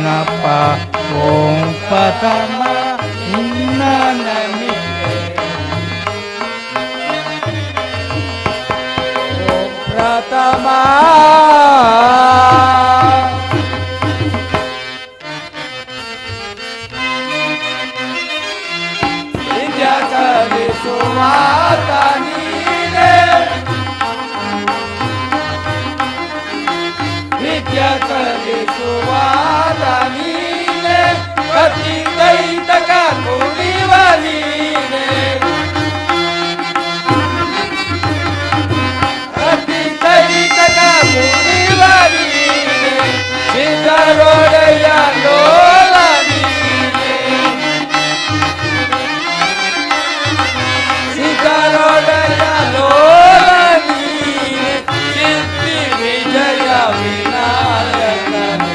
ಗಣಪ ಓಂ ಪತಮ ನಿನ್ನ ನಮಿತೆ ಓಂ ಪ್ರಥಮ ವಿದ್ಯ ಕಲಿಸುವಾತ ನೀನೆ ವಿದ್ಯ ಕಲಿಸುವಾತ ನೀನೆ ಕತಿ ದೈತಕ ಕುಡಿವ ನೀನೆ ಕತಿ ದೈತಕ ಕುಡಿವ ನೀನೆ ಸಿದ್ಧರೊಡೆಯ ಲೋಲ ನೀನೆ ಸಿದ್ಧರೊಡೆಯ ಲೋಲ ನೀನೆ ಸಿದ್ಧಿ ವಿಜಯ ವಿನಾಯಕನೇ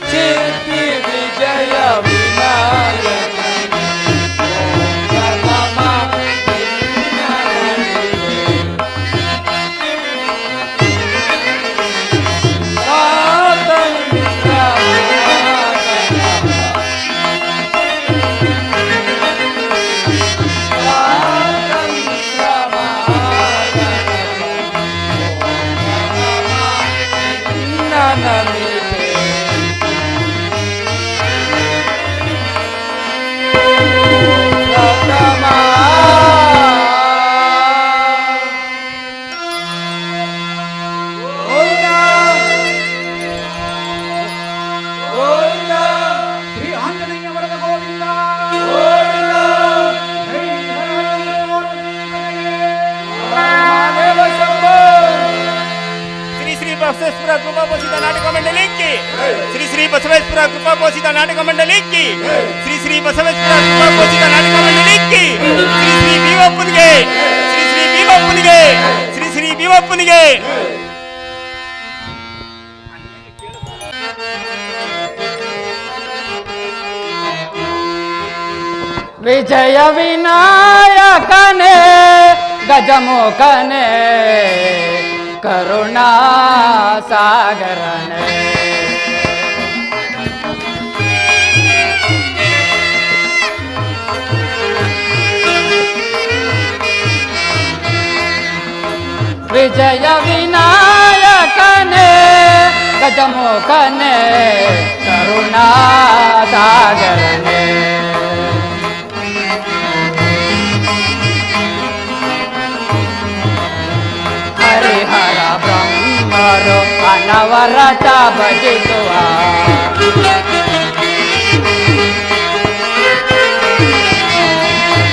ಸಿದ್ಧಿ ವಿಜಯ ವಿನಾಯಕನೇ ಓಂ ಪ್ರಥಮ ನಿನ್ನ ನಮಿತೆ ಸ್ವಾತಂತ್ರ್ಯ ಶ್ರೀ ಆಂಜನೇಯ ವರದ ಗೋವಿಂದ ಶ್ರೀ ಶ್ರೀ ಬಸವೇಶ್ವರ ಕೃಪಾ ಪೋಷಿತ ನಾಟಕ ಮಂಡಳಿಕ್ಕೆ ಶ್ರೀ ಶ್ರೀ ಬಸವೇಶ್ವರ ಕೃಪಾ ಪೋಷಿತ ನಾಟಕ ಮಂಡಳಿಕ್ಕೆ ಶ್ರೀ ಶ್ರೀ ಬಸವೇಶ್ವರ ಕೃಪಾ ಪೋಷಿತ ನಾಟಕ ಮಂಡಳಿಕ್ಕೆ ಶ್ರೀ ಶ್ರೀ ಭೀಮಪ್ಪನಿಗೆ ಶ್ರೀ ಶ್ರೀ ಭೀಮಪ್ಪನಿಗೆ ಶ್ರೀ ಶ್ರೀ ಭೀಮಪ್ಪನಿಗೆ ವಿಜಯ ವಿನಾಯಕನೇ ಗಜಮುಖನೇ ಕರುಣಾ ಸಾಗರನೇ ವಿಜಯ ವಿನಾಯಕನೇ ಗಜಮುಖನೇ ಕರುಣಾ ಸಾಗರನೇ ಹರಿಹರ ಬ್ರಹ್ಮರು ಅನವರತ ಭಜಿಸುವ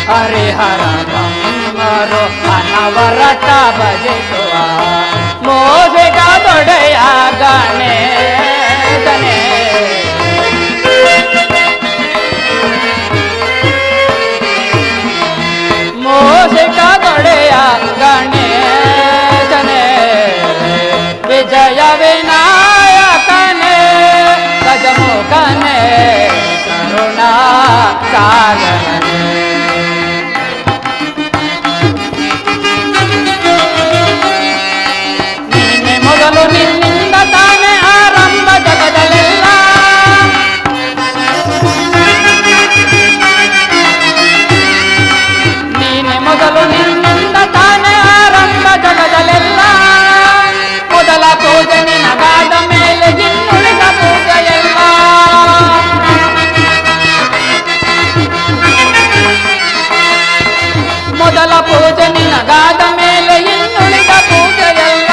ಹರಿಹರ ಬ್ರಹ್ಮರು ಅನವರತ ಭಜಿಸುವ ಮೋಸಿಗ ದೊಡೆಯ ಗಣೇಶನೇ ಮೋಸಿಗ ದೊಡೆಯ ಗಣೇಶನೇ ವಿಜಯ ವಿನಾಯಕನೇ ಗಜಮುಖನೇ ಕರುಣಾ ಸಾಗರನೇ ನೀನೆ ಮೊದಲು ನಿನ್ನಿಂದ ತಾನೇ ಆರಂಭ ಜಗದಲ್ಲೆಲ್ಲ ನೀನೆ ಮೊದಲು ನಿನ್ನಿಂದ ತಾನೇ ಆರಂಭ ಜಗದಲ್ಲೆಲ್ಲ ಮೊದಲ ಪೂಜೆ ನಿನಗಾದ ಮೇಲೆ ಇನ್ನುಳಿದ ಪೂಜೆಯೆಲ್ಲ ಮೊದಲ ಪೂಜೆ ನಿನಗಾದ ಮೇಲೆ ಇನ್ನುಳಿದ ಪೂಜೆಯೆಲ್ಲ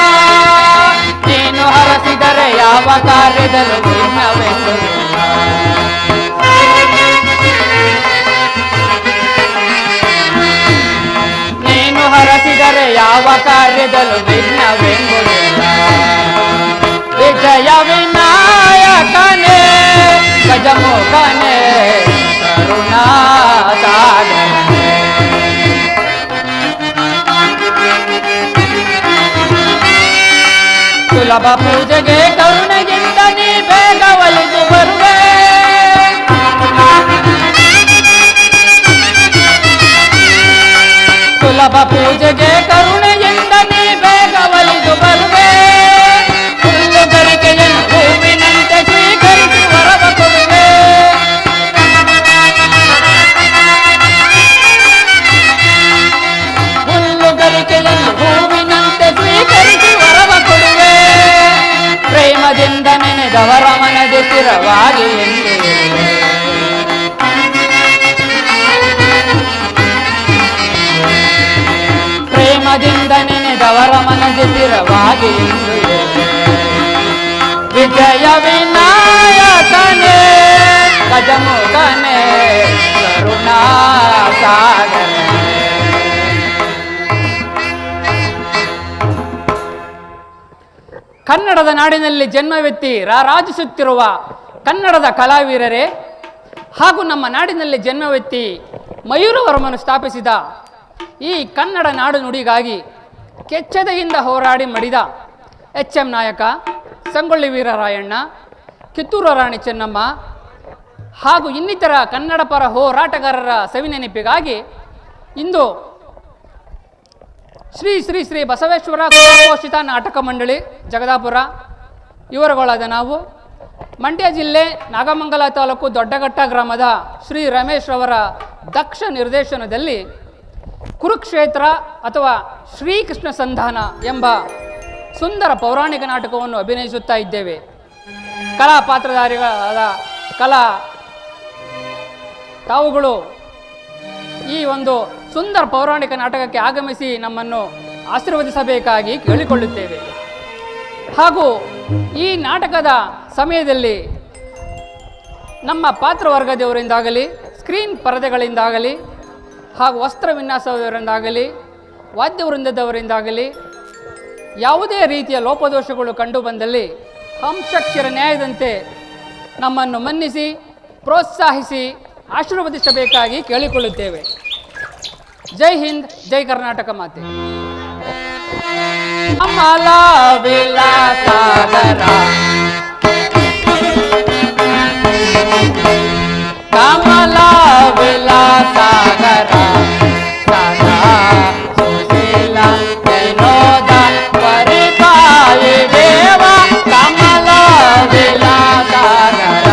ನೀನು ಹರಸಿದರೆ ಯಾವ ಕಾರ್ಯದಲ್ಲೂ ಭಿನ್ನವೆಂಬುದಿಲ್ಲ ನೀನು ಹರಸಿದರೆ ಯಾವ ಕಾರ್ಯದಲ್ಲೂ ಭಿನ್ನವೆಂಬುದಿಲ್ಲ ವಿಜಯ ವಿನಾಯಕನೇ ಗಜಮುಖನೇ ಕರುಣಾ ಸಾಗರನೇ ಸುಲಭ ಪೂಜೆಗೆ ಕರುಣೆಗಿಂತ ನೀ ಬೇಗ ಒಲಿದು ಬರುವೆ ಸುಲಭ ಪೂಜೆಗೆ ಕರುಣೆಯಿಂದ ನೀ ಬೇಗ ಒಲಿದು ಬರುವೆ ಸ್ಥಿರವಾಗಿ ಎಂದು ಪ್ರೇಮದಿಂದ ನೆನೆದವರ ಮನದಿ ಸ್ಥಿರವಾಗಿ ಎಂದು ವಿಜಯ ವಿನಾಯಕನೇ ಗಜಮುಖನೇ ಕರುಣಾ ಸಾಗರ. ಕನ್ನಡದ ನಾಡಿನಲ್ಲಿ ಜನ್ಮವೆತ್ತಿ ರಾರಾಜಿಸುತ್ತಿರುವ ಕನ್ನಡದ ಕಲಾವಿರರೇ ಹಾಗೂ ನಮ್ಮ ನಾಡಿನಲ್ಲಿ ಜನ್ಮವೆತ್ತಿ ಮಯೂರವರ್ಮನು ಸ್ಥಾಪಿಸಿದ ಈ ಕನ್ನಡ ನಾಡು ನುಡಿಗಾಗಿ ಕೆಚ್ಚೆದೆಯಿಂದ ಹೋರಾಡಿ ಮಡಿದ ಎಚ್.ಎಂ. ನಾಯಕ, ಸಂಗೊಳ್ಳಿ ವೀರರಾಯಣ್ಣ, ಕಿತ್ತೂರು ರಾಣಿ ಚೆನ್ನಮ್ಮ ಹಾಗೂ ಇನ್ನಿತರ ಕನ್ನಡ ಪರ ಹೋರಾಟಗಾರರ ಸವಿನೆನಪಿಗಾಗಿ ಇಂದು ಶ್ರೀ ಶ್ರೀ ಶ್ರೀ ಬಸವೇಶ್ವರ ಕುಲಪೋಷಿತ ನಾಟಕ ಮಂಡಳಿ ಜಗದಾಪುರ ಇವರುಗಳಾದ ನಾವು ಮಂಡ್ಯ ಜಿಲ್ಲೆ ನಾಗಮಂಗಲ ತಾಲೂಕು ದೊಡ್ಡಘಟ್ಟ ಗ್ರಾಮದ ಶ್ರೀ ರಮೇಶ್ ಅವರ ದಕ್ಷ ನಿರ್ದೇಶನದಲ್ಲಿ ಕುರುಕ್ಷೇತ್ರ ಅಥವಾ ಶ್ರೀಕೃಷ್ಣ ಸಂಧಾನ ಎಂಬ ಸುಂದರ ಪೌರಾಣಿಕ ನಾಟಕವನ್ನು ಅಭಿನಯಿಸುತ್ತಾ ಇದ್ದೇವೆ. ಕಲಾ ಪಾತ್ರಧಾರಿಗಳಾದ ತಾವುಗಳು ಈ ಒಂದು ಸುಂದರ ಪೌರಾಣಿಕ ನಾಟಕಕ್ಕೆ ಆಗಮಿಸಿ ನಮ್ಮನ್ನು ಆಶೀರ್ವದಿಸಬೇಕಾಗಿ ಕೇಳಿಕೊಳ್ಳುತ್ತೇವೆ. ಹಾಗೂ ಈ ನಾಟಕದ ಸಮಯದಲ್ಲಿ ನಮ್ಮ ಪಾತ್ರವರ್ಗದವರಿಂದಾಗಲಿ, ಸ್ಕ್ರೀನ್ ಪರದೆಗಳಿಂದಾಗಲಿ ಹಾಗೂ ವಸ್ತ್ರ ವಿನ್ಯಾಸದವರಿಂದಾಗಲಿ, ವಾದ್ಯವೃಂದದವರಿಂದಾಗಲಿ ಯಾವುದೇ ರೀತಿಯ ಲೋಪದೋಷಗಳು ಕಂಡುಬಂದಲ್ಲಿ ಹಂಸಕ್ಷರ ನ್ಯಾಯದಂತೆ ನಮ್ಮನ್ನು ಮನ್ನಿಸಿ ಪ್ರೋತ್ಸಾಹಿಸಿ ಆಶೀರ್ವದಿಸಬೇಕಾಗಿ ಕೇಳಿಕೊಳ್ಳುತ್ತೇವೆ. ಜೈ ಹಿಂದ್, ಜೈ ಕರ್ನಾಟಕ ಮಾತೆ. ಕಮಲ ವಿಲಾಸಾಗರ ಕಮಲ ವಿಲಾಸಾಗರ ಸದಾ ಸುಶೀಲ ವಿನೋದ ಪರಿಪಾಯಿ ದೇವ ಕಮಲ ವಿಲಾಸಾಗರ.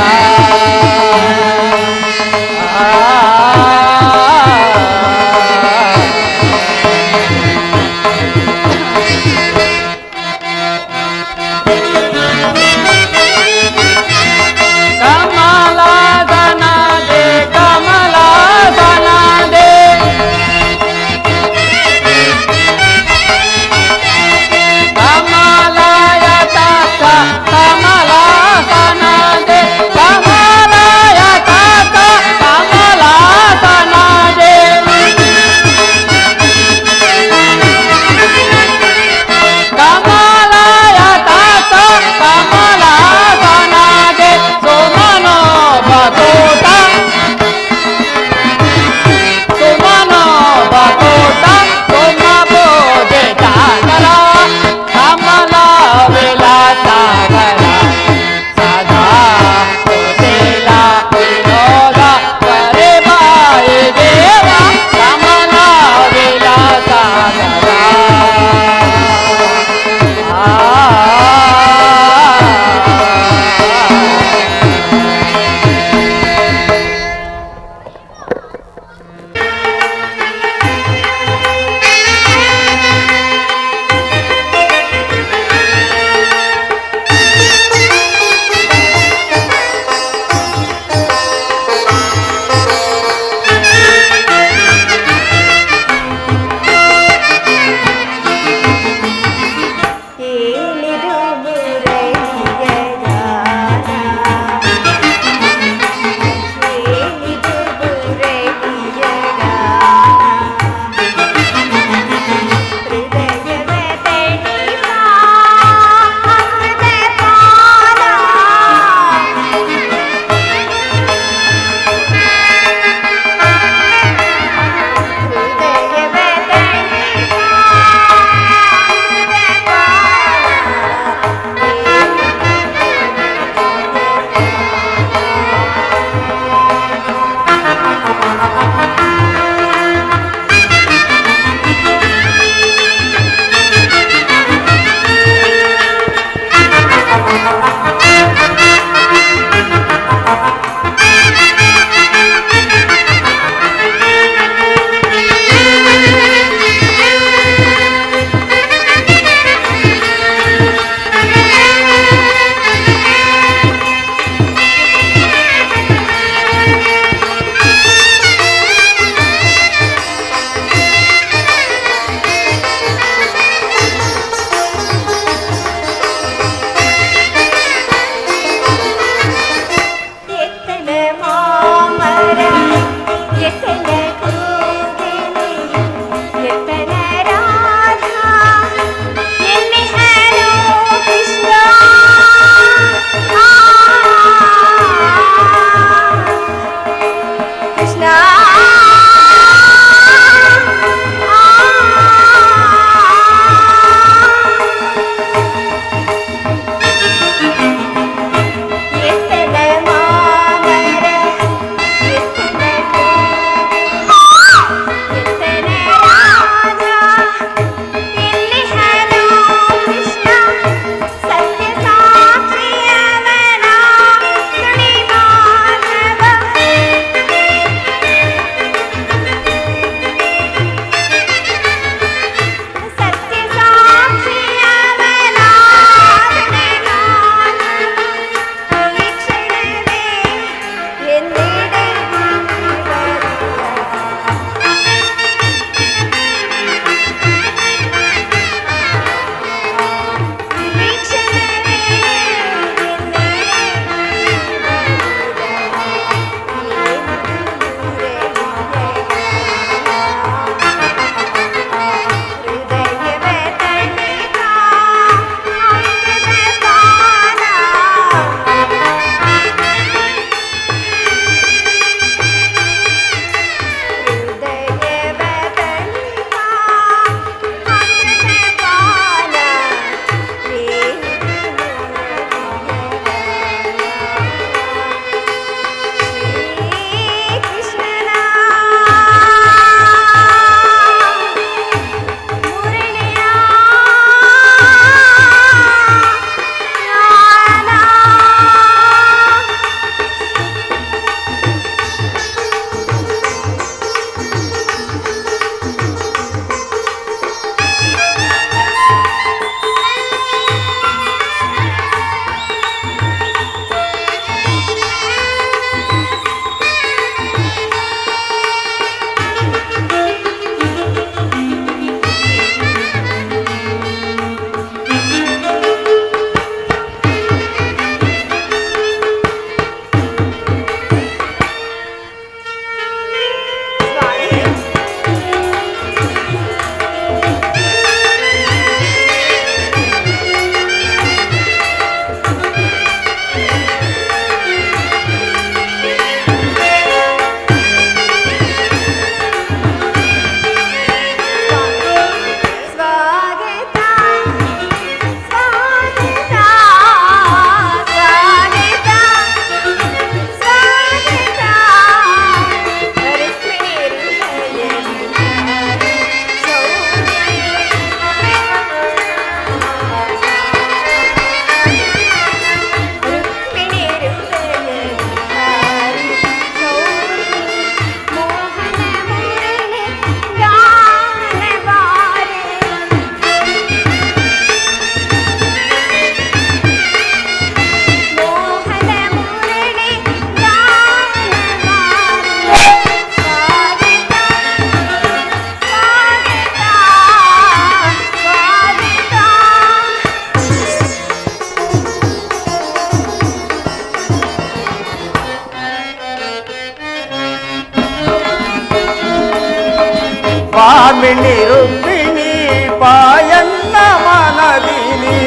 ಬಾಮಿನಿ ರುಕ್ಮಿಣಿ ಬಾಯನ್ನ ಮನದಿನಿ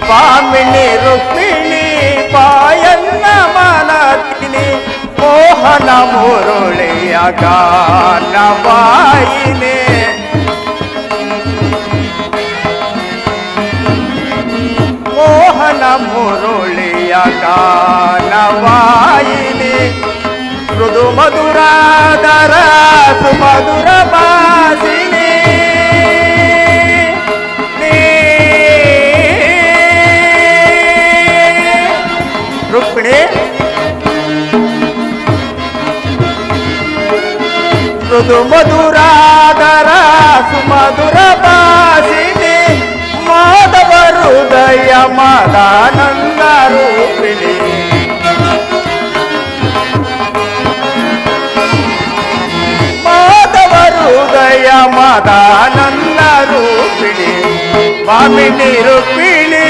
ಬಾಮಿನಿ ರುಕ್ಮಿಣಿ ಬಾಯನ್ನ ಮನದಿನಿ ಮೋಹನ ಮುರುಳಿಯ ಗಾನವಾಯಿನಿ ಮೋಹನ ಮುರುಳಿಯ ಗಾನವಾಯಿನಿ ಮೃದು ಮಧುರಾದರ ಸುಮಧುರ ಭಾಷಿಣಿ ರುಕ್ಮಿಣಿ ಮೃದು ಮಧುರಾದರ ಸುಮಧುರ ಭಾಷಿಣಿ ಮಾಧವ ಹೃದಯ ಮದಾನಂದ ರೂಪಿಣಿ ಮಾಧವ ಹೃದಯ ಮದಾನಂದ ರೂಪಿಣಿ ಬಾಮಿನಿ ರುಕ್ಮಿಣಿ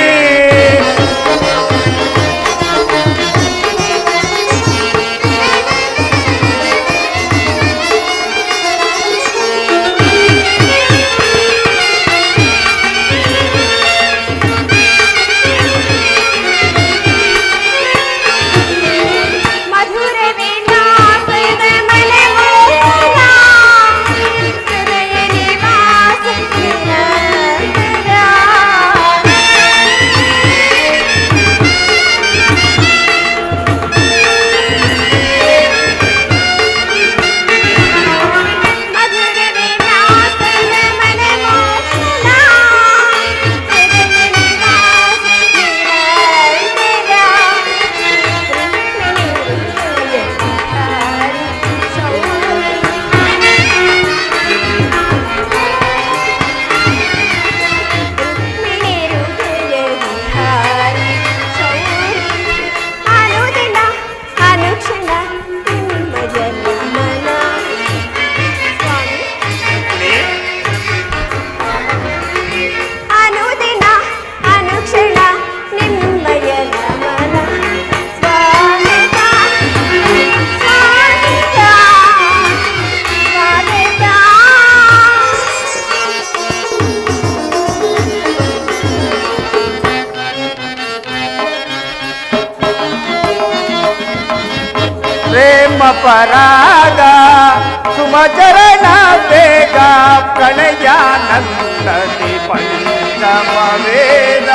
ಪ್ರೇಮ ಪರಾಗ ಸುಮಚರಣ ಬೇಗ ಪ್ರಣಯಾನಂದದಿ ಪಂಚಮ ವೇದ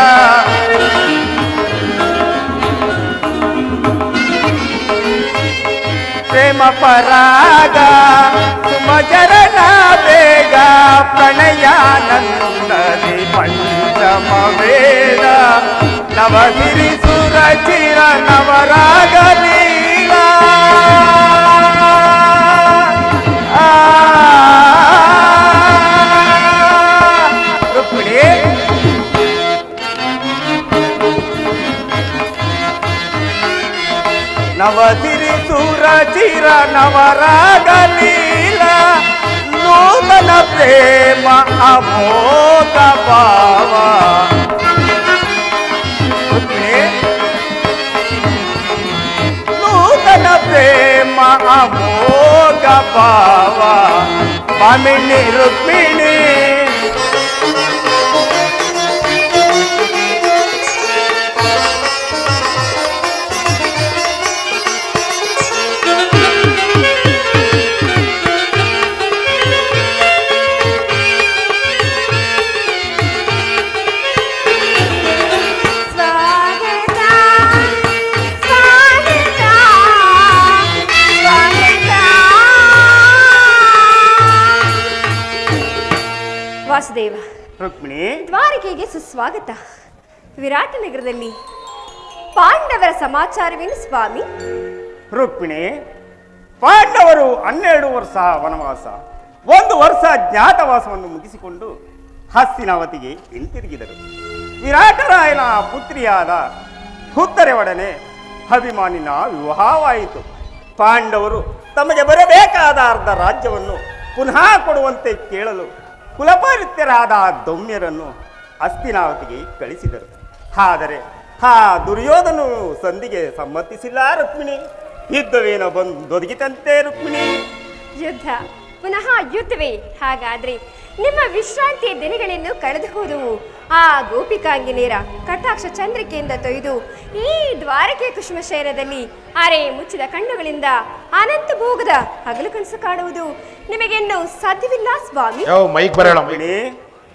ಪ್ರೇಮ ಪರಾಗ ಸುಮಚರಣ ಬೇಗ ಪ್ರಣಯಾನಂದದಿ ಪಂಚಮ ವೇದ ನವಸಿರಿ ಸುರ ಚಿರ ನವರಾಗ ಲೀಲಾ ರುಕ್ಮಿಣಿ ನವಸಿರಿ ಸುರ ಚಿರ ನವರಾಗ ಲೀಲಾ ನೂತನ ಪ್ರೇಮ ಅಮೋಘ ಭಾವ ನೂತನ ಪ್ರೇಮ ಅಮೋಘ ಭಾವ ಬಾಮಿನಿ ರುಕ್ಮಿಣಿ ವಾಸುದೇವ, ರುಕ್ಮಿಣಿ ದ್ವಾರಕೆಗೆ ಸುಸ್ವಾಗತ. ವಿರಾಟ ನಗರದಲ್ಲಿ ಪಾಂಡವರ ಸಮಾಚಾರವೇನು ಸ್ವಾಮಿ? ರುಕ್ಮಿಣಿ, ಪಾಂಡವರು 12 ವರ್ಷ ವನವಾಸ, 1 ವರ್ಷ ಜ್ಞಾತವಾಸವನ್ನು ಮುಗಿಸಿಕೊಂಡು ಹಸ್ತಿನಾವತಿಗೆ ಹಿಂತಿರುಗಿದರು. ವಿರಾಟರಾಯನ ಪುತ್ರಿಯಾದ ಉತ್ತರೆ ಒಡನೆ ಅಭಿಮಾನಿನ ವಿವಾಹವಾಯಿತು. ಪಾಂಡವರು ತಮಗೆ ಬರಬೇಕಾದ ಅರ್ಧ ರಾಜ್ಯವನ್ನು ಪುನಃ ಕೊಡುವಂತೆ ಕೇಳಲು ಕುಲಪರಿತ್ಯರಾದ ದೌಮ್ಯರನ್ನು ಹಸ್ತಿನಾವತಿಗೆ ಕಳಿಸಿದರು. ಆದರೆ ಆ ದುರ್ಯೋಧನು ಸಂಧಿಗೆ ಸಮ್ಮತಿಸಿಲ್ಲ. ರುಕ್ಮಿಣಿ, ಯುದ್ಧವೇನೋ ಬಂದೊದಗಿತಂತೆ ರುಕ್ಮಿಣಿ. ಯುದ್ಧ ಪುನಃ ಯುದ್ಧವೇ? ಹಾಗಾದ್ರೆ ನಿಮ್ಮ ವಿಶ್ರಾಂತಿಯ ದಿನಗಳನ್ನು ಕಳೆದು ಹೋದವು. ಆ ಗೋಪಿಕಾಂಗಿನೇರ ಕಟಾಕ್ಷ ಚಂದ್ರಿಕೆಯಿಂದ ತೊಯ್ದು ಈ ದ್ವಾರಕೆ ಕುಸುಮ ಶಯನದಲ್ಲಿ ಅರೆ ಮುಚ್ಚಿದ ಕಣ್ಣುಗಳಿಂದ ಅನಂತ ಭೋಗದ ಹಗಲು ಕನಸು ಕಾಣುವುದು ನಿಮಗೆನ್ನೂ ಸಾಧ್ಯವಿಲ್ಲ ಸ್ವಾಮಿ. ಮೈಕ್ ಬರೋಣ. ರುಕ್ಮಿಣಿ,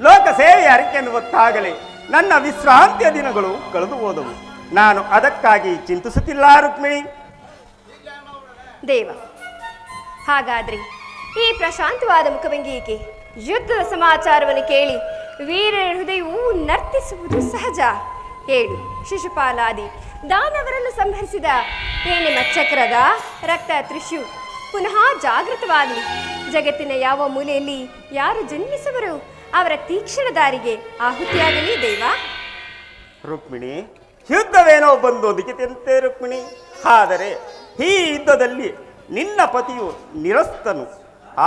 ಲೋಕ ಸೇವೆಯ ಅರಿಕೆಯನ್ನು ಹೊತ್ತಾಗಲೇ ನನ್ನ ವಿಶ್ರಾಂತಿಯ ದಿನಗಳು ಕಳೆದು ಹೋದವು. ನಾನು ಅದಕ್ಕಾಗಿ ಚಿಂತಿಸುತ್ತಿಲ್ಲ ರುಕ್ಮಿಣಿ. ದೇವ, ಹಾಗಾದ್ರೆ ಈ ಪ್ರಶಾಂತವಾದ ಮುಖಭಂಗಿಗೆ ಯುದ್ಧದ ಸಮಾಚಾರವನ್ನು ಕೇಳಿ ವೀರರ ಹೃದಯವು ನರ್ತಿಸುವುದು ಸಹಜ. ಹೇಳು, ಶಿಶುಪಾಲಾದಿ ದಾನವರನ್ನು ಸಂಹರಿಸಿದ ಈ ನಿಮ್ಮ ಚಕ್ರದ ರಕ್ತ ತ್ರಿಶು ಪುನಃ ಜಾಗೃತವಾಗಲಿ. ಜಗತ್ತಿನ ಯಾವ ಮೂಲೆಯಲ್ಲಿ ಯಾರು ಜನ್ಮಿಸುವರು ಅವರ ತೀಕ್ಷ್ಣ ದಾರಿಗೆ ಆಹುತಿಯಾಗಲಿ ದೇವ. ರುಕ್ಮಿಣಿ, ಯುದ್ಧವೇನೋ ಬಂದೊದಗಿತಂತೆ ರುಕ್ಮಿಣಿ. ಆದರೆ ಈ ಯುದ್ಧದಲ್ಲಿ ನಿನ್ನ ಪತಿಯು ನಿರಸ್ತನು.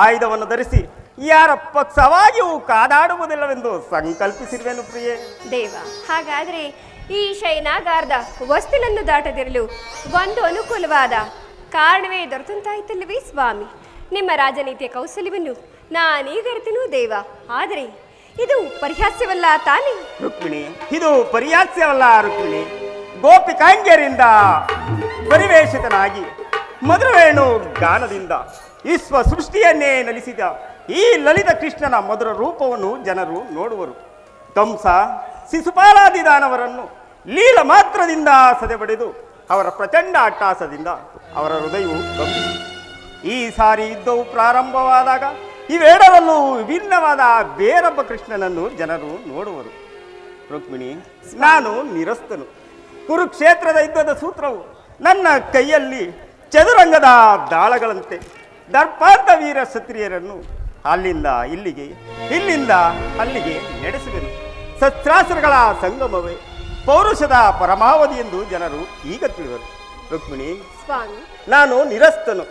ಆಯುಧವನ್ನು ಧರಿಸಿ ಯಾರ ಪಕ್ಷವಾಗಿಯೂ ಕಾದಾಡುವುದಿಲ್ಲವೆಂದು ಸಂಕಲ್ಪಿಸಿರುವೆನು ಪ್ರಿಯೆ. ದೇವ, ಹಾಗಾದ್ರೆ ಈ ಶಯನಾಗಾರದ ವಸ್ತುಲನ್ನು ದಾಟದಿರಲು ಒಂದು ಅನುಕೂಲವಾದ ಕಾರಣವೇ ದೊರೆತಂತಾಯ್ತಲ್ಲವೇ ಸ್ವಾಮಿ? ನಿಮ್ಮ ರಾಜನೀತಿಯ ಕೌಶಲ್ಯವನ್ನು ನಾನೀಗರಿತೇನು ದೇವ. ಆದರೆ ಇದು ಪರಿಹಾಸ್ಯವಲ್ಲ ತಾನೇ? ರುಕ್ಮಿಣಿ, ಇದು ಪರಿಹಾಸ್ಯವಲ್ಲ ರುಕ್ಮಿಣಿ. ಗೋಪಿಕಾಂಗ್ಯರಿಂದ ಪರಿವೇಷಿತನಾಗಿ ಮಧುರವೇಣು ಗಾನದಿಂದ ವಿಶ್ವ ಸೃಷ್ಟಿಯನ್ನೇ ನಲಿಸಿದ ಈ ಲಲಿತ ಕೃಷ್ಣನ ಮಧುರ ರೂಪವನ್ನು ಜನರು ನೋಡುವರು. ಕಂಸ ಶಿಶುಪಾಲಾದಿ ದಾನವರನ್ನು ಲೀಲ ಮಾತ್ರದಿಂದ ಸದೆಬಡಿದು ಅವರ ಪ್ರಚಂಡ ಅಟ್ಟಹಾಸದಿಂದ ಅವರ ಹೃದಯವು ಕಂಪಿಸಿ ಈ ಸಾರಿ ಯುದ್ಧವು ಪ್ರಾರಂಭವಾದಾಗ ಇವೆರಡರಲ್ಲೂ ವಿಭಿನ್ನವಾದ ಬೇರೊಬ್ಬ ಕೃಷ್ಣನನ್ನು ಜನರು ನೋಡುವರು. ರುಕ್ಮಿಣಿ, ನಾನು ನಿರಸ್ತನು. ಕುರುಕ್ಷೇತ್ರದ ಯುದ್ಧದ ಸೂತ್ರವು ನನ್ನ ಕೈಯಲ್ಲಿ ಚದುರಂಗದ ದಾಳಗಳಂತೆ ದರ್ಪಾಂತ ವೀರ ಕ್ಷತ್ರಿಯರನ್ನು ಅಲ್ಲಿಂದ ಇಲ್ಲಿಗೆ, ಇಲ್ಲಿಂದ ಅಲ್ಲಿಗೆ ನಡೆಸುವೆನು. ಶಸ್ತ್ರಾಸ್ತ್ರಗಳ ಸಂಗಮವೇ ಪೌರುಷದ ಪರಮಾವಧಿ ಎಂದು ಜನರು ಈಗ ತಿಳಿದರು. ರುಕ್ಮಿಣಿ, ಸ್ವಾಮಿ, ನಾನು ನಿರಸ್ತನು.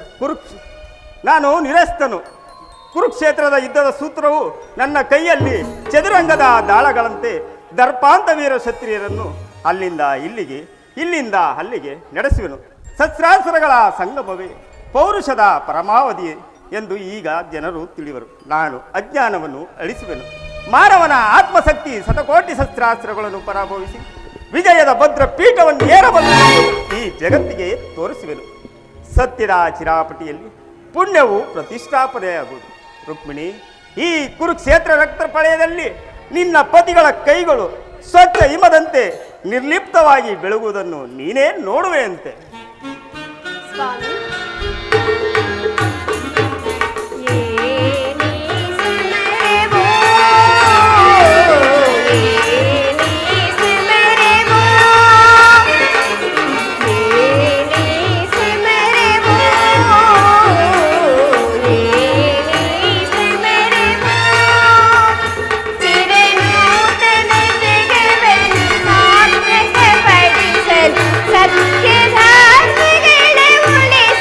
ಕುರುಕ್ಷೇತ್ರದ ಯುದ್ಧದ ಸೂತ್ರವು ನನ್ನ ಕೈಯಲ್ಲಿ ಚದುರಂಗದ ದಾಳಗಳಂತೆ ದರ್ಪಾಂತ ವೀರ ಕ್ಷತ್ರಿಯರನ್ನು ಅಲ್ಲಿಂದ ಇಲ್ಲಿಗೆ, ಇಲ್ಲಿಂದ ಅಲ್ಲಿಗೆ ನಡೆಸುವೆನು. ಶಸ್ತ್ರಾಸ್ತ್ರಗಳ ಸಂಗಮವೇ ಪೌರುಷದ ಪರಮಾವಧಿ ಎಂದು ಈಗ ಜನರು ತಿಳಿವರು. ನಾನು ಅಜ್ಞಾನವನ್ನು ಅಳಿಸುವೆನು. ಮಾನವನ ಆತ್ಮಶಕ್ತಿ ಶತಕೋಟಿ ಶಸ್ತ್ರಾಸ್ತ್ರಗಳನ್ನು ಪರಾಭವಿಸಿ ವಿಜಯದ ಭದ್ರ ಪೀಠವನ್ನು ಏರಬಲ್ಲ ಈ ಜಗತ್ತಿಗೆ ತೋರಿಸುವೆನು. ಸತ್ಯದ ಚಿರಾಪಟಿಯಲ್ಲಿ ಪುಣ್ಯವು ಪ್ರತಿಷ್ಠಾಪನೆಯಾಗುವುದು. ರುಕ್ಮಿಣಿ, ಈ ಕುರುಕ್ಷೇತ್ರ ರಕ್ತ ಪಳೆಯದಲ್ಲಿ ನಿನ್ನ ಪತಿಗಳ ಕೈಗಳು ಸ್ವಚ್ಛ ಹಿಮದಂತೆ ನಿರ್ಲಿಪ್ತವಾಗಿ ಬೆಳಗುವುದನ್ನು ನೀನೇ ನೋಡುವೆಯಂತೆ. ಸ್ವಾಮಿ, ಸತ್ಯ ಧಾರ್ಮಿಗಳ ಉಳಿಸ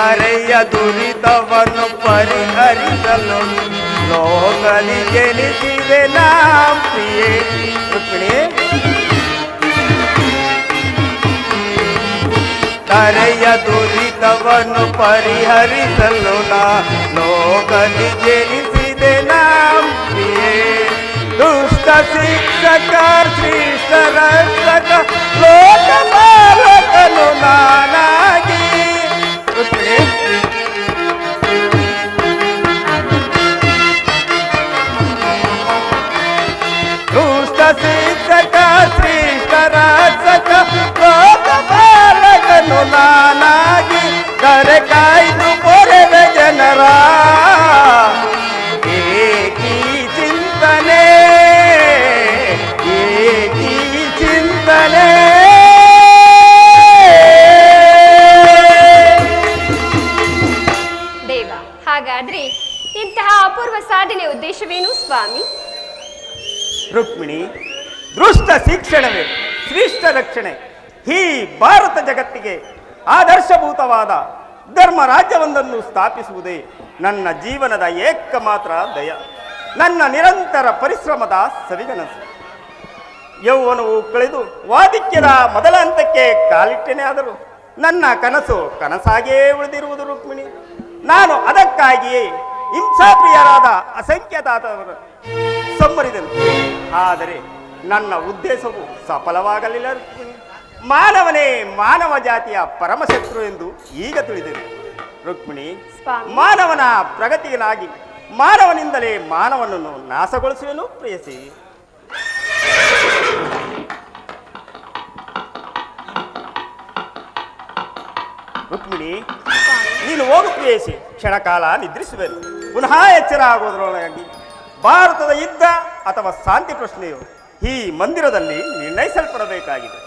ಕರೆಯ ದುರಿತವನ್ನು ಪರಿಹರಿಸಲು ಲೋಕಲಿ ಜನಿಸಿದೆ ನಾ ಪ್ರಿಯೆ. ರುಕ್ಮಿಣಿ, ಕರೆಯ ದುರಿತವನ್ನು ಪರಿಹರಿಸಲು ನಾ ಲೋಕಲಿ ಜನಿಸಿದೆ ನಾ ಪ್ರಿಯೆ. ದುಷ್ಟ ಶಿಕ್ಷಕ ಶ್ರೇಷ್ಠ ರಕ್ಷಕ ಲೋಕ ಪಾಲಕನು ನಾನಾಗಿ. ದುಷ್ಟ ಶಿಕ್ಷಕ ಶ್ರೇಷ್ಠ ರಕ್ಷಕ ಲೋಕ ಪಾಲಕನು ನಾನಾಗಿ ಕರೆ ಕಾಯ್ದು ಪೊರೆವೆ ಜನರ ಏಕೀ ಚಿಂತನೆ ಏಕೀ ಚಿಂತನೆ. ದೇವ, ಹಾಗಾದ್ರೆ ಇಂತಹ ಅಪೂರ್ವ ಸಾಧನೆ ಉದ್ದೇಶವೇನು ಸ್ವಾಮಿ? ರುಕ್ಮಿಣಿ, ದೃಷ್ಟ ಶಿಕ್ಷಣವೇ ಶ್ರೇಷ್ಠ ರಕ್ಷಣೆ. ಈ ಭಾರತ ಜಗತ್ತಿಗೆ ಆದರ್ಶಭೂತವಾದ ಧರ್ಮ ರಾಜ್ಯವೊಂದನ್ನು ಸ್ಥಾಪಿಸುವುದೇ ನನ್ನ ಜೀವನದ ಏಕಮಾತ್ರ ದಯ, ನನ್ನ ನಿರಂತರ ಪರಿಶ್ರಮದ ಸವಿಗನಸು. ಯೌವನವು ಕಳೆದು ವಾದಿಕ್ಯದ ಮೊದಲ ಹಂತಕ್ಕೆ ಕಾಲಿಟ್ಟೆನೇ ಆದರೂ ನನ್ನ ಕನಸು ಕನಸಾಗಿಯೇ ಉಳಿದಿರುವುದು ರುಕ್ಮಿಣಿ. ನಾನು ಅದಕ್ಕಾಗಿಯೇ ಹಿಂಸಾಪ್ರಿಯರಾದ ಅಸಂಖ್ಯಾತವರು ಸಂಬರಿದನು. ಆದರೆ ನನ್ನ ಉದ್ದೇಶವು ಸಫಲವಾಗಲಿಲ್ಲ ರುಕ್ಮಿಣಿ. ಮಾನವನೇ ಮಾನವ ಜಾತಿಯ ಪರಮಶತ್ರು ಎಂದು ಈಗ ತಿಳಿದರು ರುಕ್ಮಿಣಿ. ಮಾನವನ ಪ್ರಗತಿಗಾಗಿ ಮಾನವನಿಂದಲೇ ಮಾನವನನ್ನು ನಾಶಗೊಳಿಸುವೆನು ಪ್ರೇಯಸಿ. ರುಕ್ಮಿಣಿ, ನೀನು ಹೋಗು ಪ್ರೇಯಸಿ. ಕ್ಷಣಕಾಲ ನಿದ್ರಿಸುವೆನು. ಪುನಃ ಎಚ್ಚರ ಆಗುವುದರೊಳಗಾಗಿ ಭಾರತದ ಯುದ್ಧ ಅಥವಾ ಶಾಂತಿ ಪ್ರಶ್ನೆಯು ಈ ಮಂದಿರದಲ್ಲಿ ನಿರ್ಣಯಿಸಲ್ಪಡಬೇಕಾಗಿದೆ.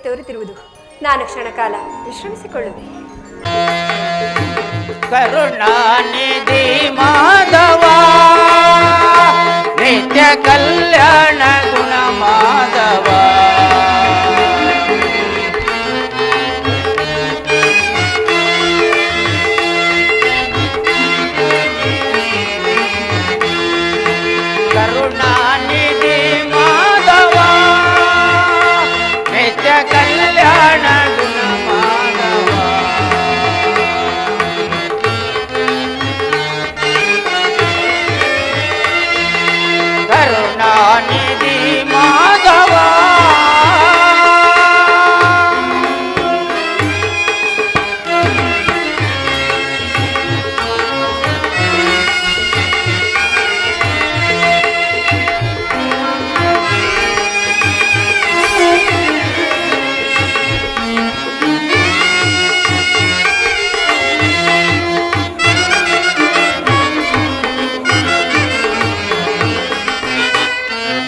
ತೋರುತ್ತಿರುವುದು. ನಾನು ಕ್ಷಣಕಾಲ ವಿಶ್ರಮಿಸಿಕೊಳ್ಳುವೆ. ಕರುಣಾನಿಧಿ ಮಾಧವ ನಿತ್ಯ ಕಲ್ಯಾಣ ಗುಣ ಮಾಧವ ಕರುಣಾನಿಧಿ ಮಾಧವ ನಿತ್ಯ ಕಲ್ಯಾಣ ಗುಣ ಮಾಧವ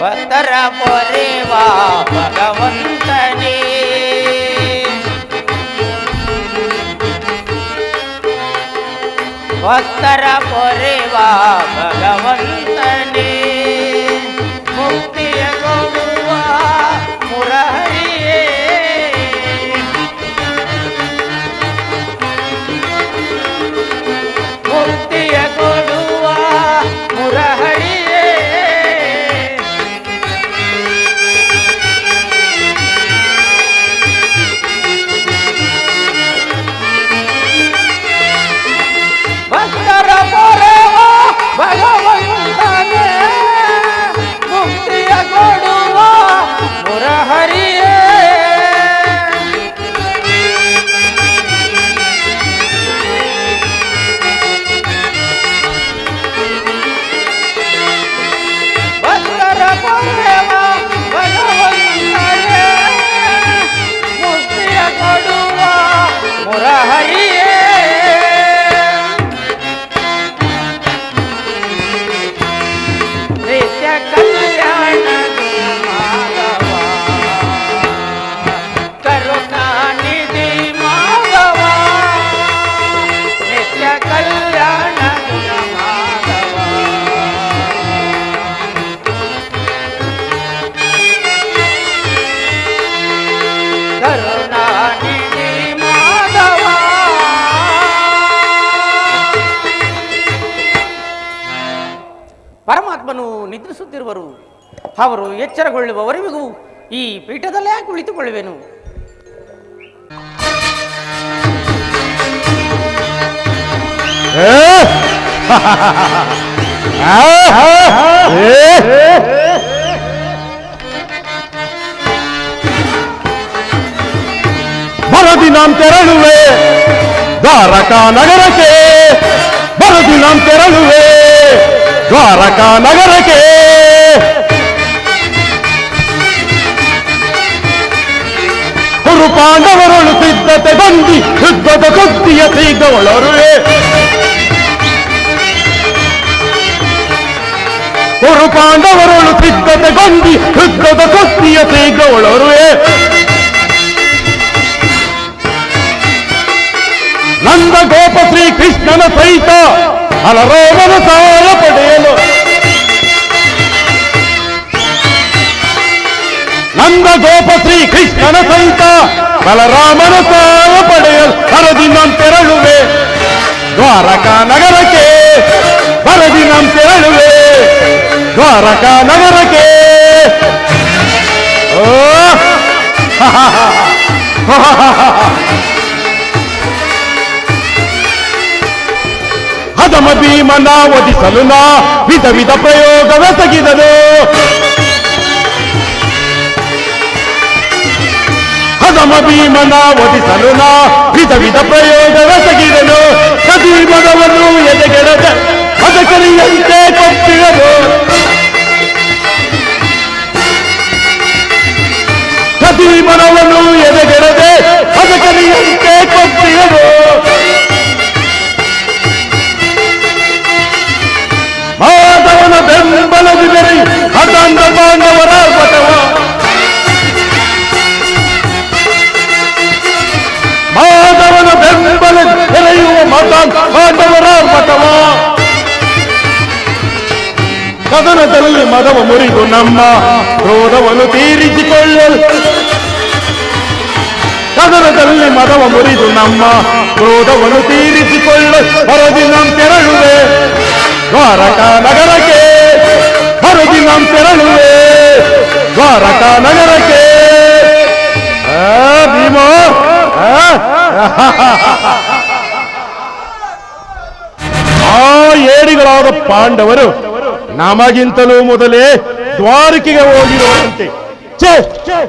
ಭಕ್ತರ ಪೊರೆವ ಭಗವಂತನೇ ಭಕ್ತರ ಪೊರೆವ ಭಗವಂತನೇ ಮುಕ್ತಿಯ ಕೊಡುವ ಮುರಹರಿಯೇ ಮುಕ್ತಿಯ ಕೊಡುವ ಮುರಹರಿಯೇ ಭಕ್ತರ ಪೊರೆವ ಭಗವಂತನೇ ಮುಕ್ತಿಯ ಕೊಡುವ ಮುರಹರಿಯೇ ಭಕ್ತರ ಪೊರೆವ ಭಗವಂತನೇ ಮುಕ್ತಿಯ ಕೊಡುವ ಮುರಹರಿಯೇ ನಿತ್ಯ ಕಲ್ಯಾಣ ಮಾಧವ ಕರುಣಾನಿಧಿ ಮಾಧವ ನಿತ್ಯ ಕಲ್ಯಾಣ ಮಾಧವ ಕರುಣಾನಿಧಿ ಮಾಧವ ಪರಮಾತ್ಮನು ನಿದ್ರಿಸುತ್ತಿರುವರು. ಅವರು ಎಚ್ಚರಗೊಳ್ಳುವವರೆಗೂ ಈ ಪೀಠದಲ್ಲೇ ಕುಳಿತುಕೊಳ್ಳುವೆನು. ಬರದಿ ನಾಂ ತೆರಳುವೆ ದ್ವಾರಕಾ ನಗರಕ್ಕೆ ಬರದಿ ನಾಂ ತೆರಳುವೆ ದ್ವಾರಕಾ ನಗರಕ್ಕೆ ಕುರು ಪಾಂಡವರೊಳು ಸಿದ್ಧತೆ ಬಂದಿ ಯುದ್ಧದ ಕುಸ್ತಿಯ ಸಿಗವಳರುವೆ ಕುರು ಪಾಂಡವರೊಳು ಸಿದ್ಧತೆ ಬಂದಿ ಯುದ್ಧದ ಕುಸ್ತಿಯ ಸಿಗವಳರುವೆ ನಂದ ಗೋಪ ಶ್ರೀ ಕೃಷ್ಣನ ಸಹಿತ ಹಲರೋಮನ ಸಾಲ ಪಡೆಯಲು ನಂದ ಗೋಪ ಶ್ರೀ ಕೃಷ್ಣನ ಸಹಿತ ಬಲರಾಮನ ಸಾಲ ಪಡೆಯಲು ಹರದಿ ನಾಂ ತೆರಳುವೆ ದ್ವಾರಕಾ ನಗರಕ್ಕೆ ಬರದಿ ನಾಂ ತೆರಳುವೆ ದ್ವಾರಕಾ ನಗರಕ್ಕೆ ಓ ಹದಮ ಭೀಮನ ಒದಿಸಲು ನಾ ವಿಧ ವಿಧ ಪ್ರಯೋಗವೆಸಗಿದನು ಹದಮ ಭೀಮನ ಒದಿಸಲು ನಾ ವಿಧ ವಿಧ ಪ್ರಯೋಗವೆಸಗಿದನು ಸತಿ ಮಗವನ್ನು ಎದೆಗೆಡದ ಅದಕರಿಯಂತೆ ಕೊಟ್ಟಿರನು ಸತಿ ಮನವನ್ನು ಎದೆಗೆಡದೆ ಅದಕರಿಯಂತೆ ಕೊಟ್ಟಿರನು ಮಾಧವನ ಬೆಂಬಲದಿದ್ದರೆ ಹಠಾಂತ ಪಾಂಡವರ ಪಟವ ಮಾಧವನ ಬೆಂಬಲ ತೆರೆಯುವ ಮಠಾಂತ ಪಾಂಡವರ ಪಟವ ಕದನದಲ್ಲಿ ಮದವ ಮುರಿದು ನಮ್ಮ ಕ್ರೋಧವನ್ನು ತೀರಿಸಿಕೊಳ್ಳಲು ಕದನದಲ್ಲಿ ಮದವ ಮುರಿದು ನಮ್ಮ ಕ್ರೋಧವನ್ನು ತೀರಿಸಿಕೊಳ್ಳಲು ಹೊರದಿ ನಾಂ ತೆರಳುವೆ ದ್ವಾರಕಾ ನಗರಕ್ಕೆ ಹೊರದಿ ನಾಂ ತೆರಳುವೆ ದ್ವಾರಕಾ ನಗರಕ್ಕೆ ಭೀಮ ಆ ಏಡಿಗಳಾದ ಪಾಂಡವರು ನಮಗಿಂತಲೂ ಮೊದಲೇ ದ್ವಾರಕೆಗೆ ಹೋಗಿರುವಂತೆ ಛೇ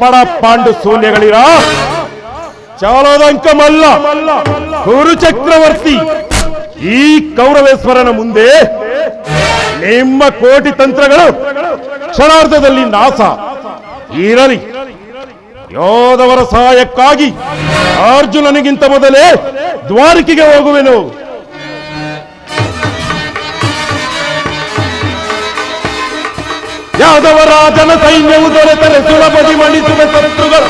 ಪಡ ಪಾಂಡು ಶೂನ್ಯಗಳಿರ ಚಾಲೋದಂಕ ಮಲ್ಲ ಕುರು ಚಕ್ರವರ್ತಿ ಈ ಕೌರವೇಶ್ವರನ ಮುಂದೆ ನಿಮ್ಮ ಕೋಟಿ ತಂತ್ರಗಳು ಕ್ಷಣಾರ್ಧದಲ್ಲಿ ನಾಶ ಇರಲಿ. ಯೋಧವರ ಸಹಾಯಕ್ಕಾಗಿ ಅರ್ಜುನನಿಗಿಂತ ಮೊದಲೇ ದ್ವಾರಕೆಗೆ ಹೋಗುವೆನು. ಯಾದವರಾಜನ ಸೈನ್ಯವು ದೊರೆತರೆ ಸುಲಭದಿ ಮಣಿಸುವ ಶತ್ರುಗಳು.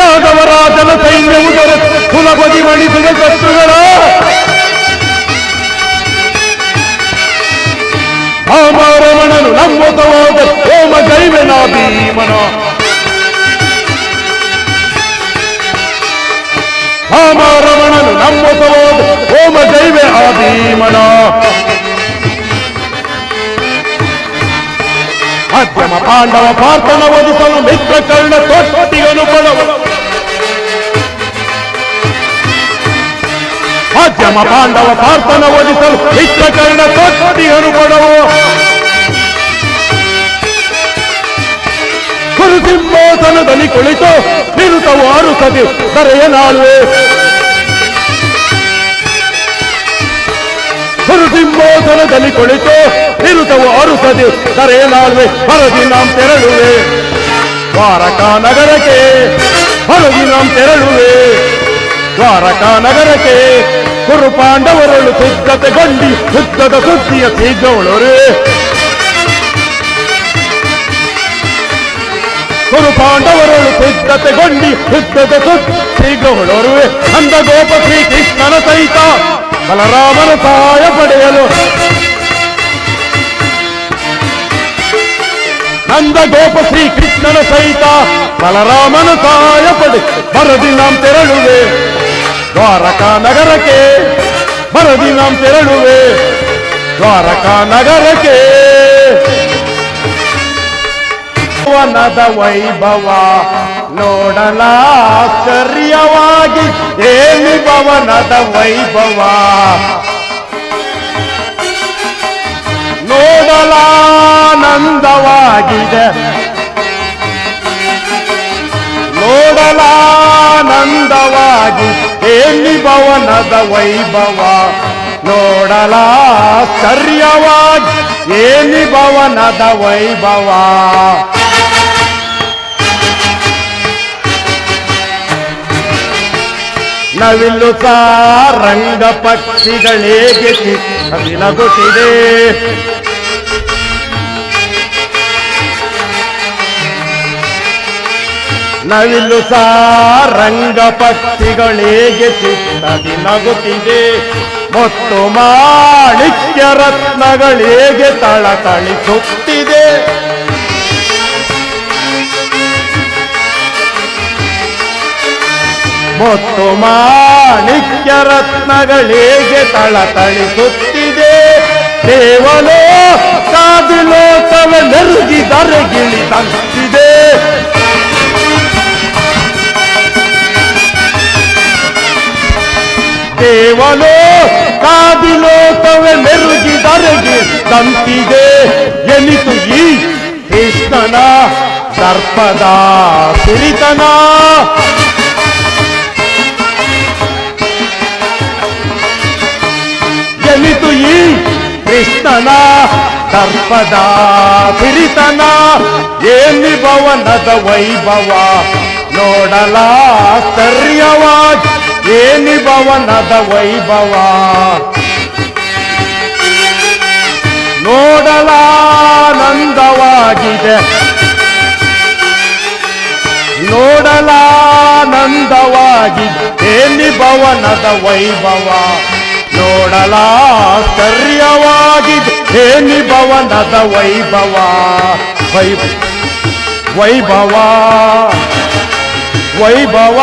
ಯಾದವರಾಜನ ಸೈನ್ಯವು ದೊರೆತ ಸುಲಭದಿ ಮಣಿಸುವ ಶತ್ರುಗಳು. ರಾಮರಮಣನು ನಮ್ಮೊತವಾದ ಹೋಮ ಗೈವೆನ ಭೀಮನ. ರಾಮರಮಣನು ನಮ್ಮೊತವಾದ ಹೋಮ ಗೈವೆ ಆ ಭೀಮನ. ಮಧ್ಯಮ ಪಾಂಡವ ಪಾರ್ಥನ ವಧಿಸಲು ಮಿತ್ರ ಕರ್ಣ ತೊಟ್ಟಿಗನು ಬಡವ. ಮಧ್ಯಮ ಪಾಂಡವ ಪಾರ್ಥನ ವಧಿಸಲು ಮಿತ್ರ ಕರ್ಣ ತೊಟ್ಟಿಗನು ಬಡವ. ಕುರುಸಿಂಹಾಸನದಲ್ಲಿ ಕುಳಿತು ನಿರುತವು ಅರುಸದೆ ಕರೆಯ ನಾಳುವೆ. ಕುರುಸಿಂಹಾಸನದಲ್ಲಿ ಕುಳಿತು ನಿರುತವು ಅರುಸದೆ ಕರೆಯ ನಾಳುವೆ. ಹೊರದಿ ನಾಂ ತೆರಳುವೆ ದ್ವಾರಕಾ ನಗರಕ್ಕೆ. ಹೊರದಿ ನಾಂ ತೆರಳುವೆ ದ್ವಾರಕಾ ನಗರಕ್ಕೆ. ಕುರು ಪಾಂಡವರಳು ಸಿದ್ಧತೆಗೊಂಡಿ ಯುದ್ಧದ ಸುದ್ದಿಯ ಶೀಘ್ರವಳರೆ. ಕುರು ಪಾಂಡವರಳು ಸಿದ್ಧತೆಗೊಂಡಿ ಯುದ್ಧದ ಶೀಘ್ರವಳರುವೆ. ಅಂದ ಗೋಪ ಶ್ರೀಕೃಷ್ಣನ ಸಹಿತ ಬಲರಾಮನ ಸಹಾಯ ಪಡೆಯಲು. ನಂದ ಗೋಪ ಶ್ರೀಕೃಷ್ಣನ ಸಹಿತ ಬಲರಾಮನ ಸಹಾಯ ಪಡೆ ಬರದಿ ನಾಂ ತೆರಳುವೆ ದ್ವಾರಕಾ ನಗರಕ್ಕೆ. ಬರದಿ ನಾಂ ತೆರಳುವೆ ದ್ವಾರಕಾ ನಗರಕ್ಕೆ. ವನದ ವೈಭವ ನೋಡಲಾಶ್ಚರ್ಯವಾಗಿ ಏನಿ ಭವನದ ವೈಭವ ನೋಡಲಾನಂದವಾಗಿದೆ. ನೋಡಲಾನಂದವಾಗಿ ಏನಿ ಭವನದ ವೈಭವ ನೋಡಲಾಶ್ಚರ್ಯವಾಗಿ ಏನಿ ಭವನದ ವೈಭವ. ನವಿಲು ಸಾರಂಗ ಪಕ್ಷಿಗಳೇಗೆ ಚಿತ್ತವಿನಗುತ್ತಿದೆ. ನವಿಲು ಸಾರಂಗ ಪಕ್ಷಿಗಳೇಗೆ ಚಿತ್ತವಿನಗುತ್ತಿದೆ. ಮತ್ತು ಮಾಣಿಕ್ಯ ರತ್ನಗಳೇಗೆ ತಳತಳಿಸುತ್ತಿದೆ. ಮತ್ತು ಮಾಣಿಕ್ಯ ರತ್ನಗಳೇಗೆ ತಳತಳಿಸುತ್ತಿದೆ. ದೇವಲೋ ಕಾದಿಲೋಕವೇ ನೆರುಗಿದರಗಿಳಿದಂತಿದೆ. ದೇವಲೋ ಕಾದಿಲೋಕವೇ ಮೆರುಗಿದರಗಿದಂತಿದೆ. ಎನಿತು ಈ ಕೃಷ್ಣನ ಸರ್ಪದ ಸಿರಿತನ. ಎನಿತು ಈ ಕೃಷ್ಣನ ಸರ್ಪದ ಸಿರಿತನ. ಏನಿ ಭವನದ ವೈಭವ ನೋಡಲಾಶ್ಚರ್ಯವಾಗಿ ಏನಿ ಭವನದ ವೈಭವ ನೋಡಲಾನಂದವಾಗಿದೆ. ನೋಡಲಾನಂದವಾಗಿದೆ ಏನಿ ಭವನದ ವೈಭವ ನೋಡಲಾಶ್ಚರ್ಯವಾಗಿದೆ ಏನಿ ಭವನದ ವೈಭವ. ವೈಭವ ವೈಭವ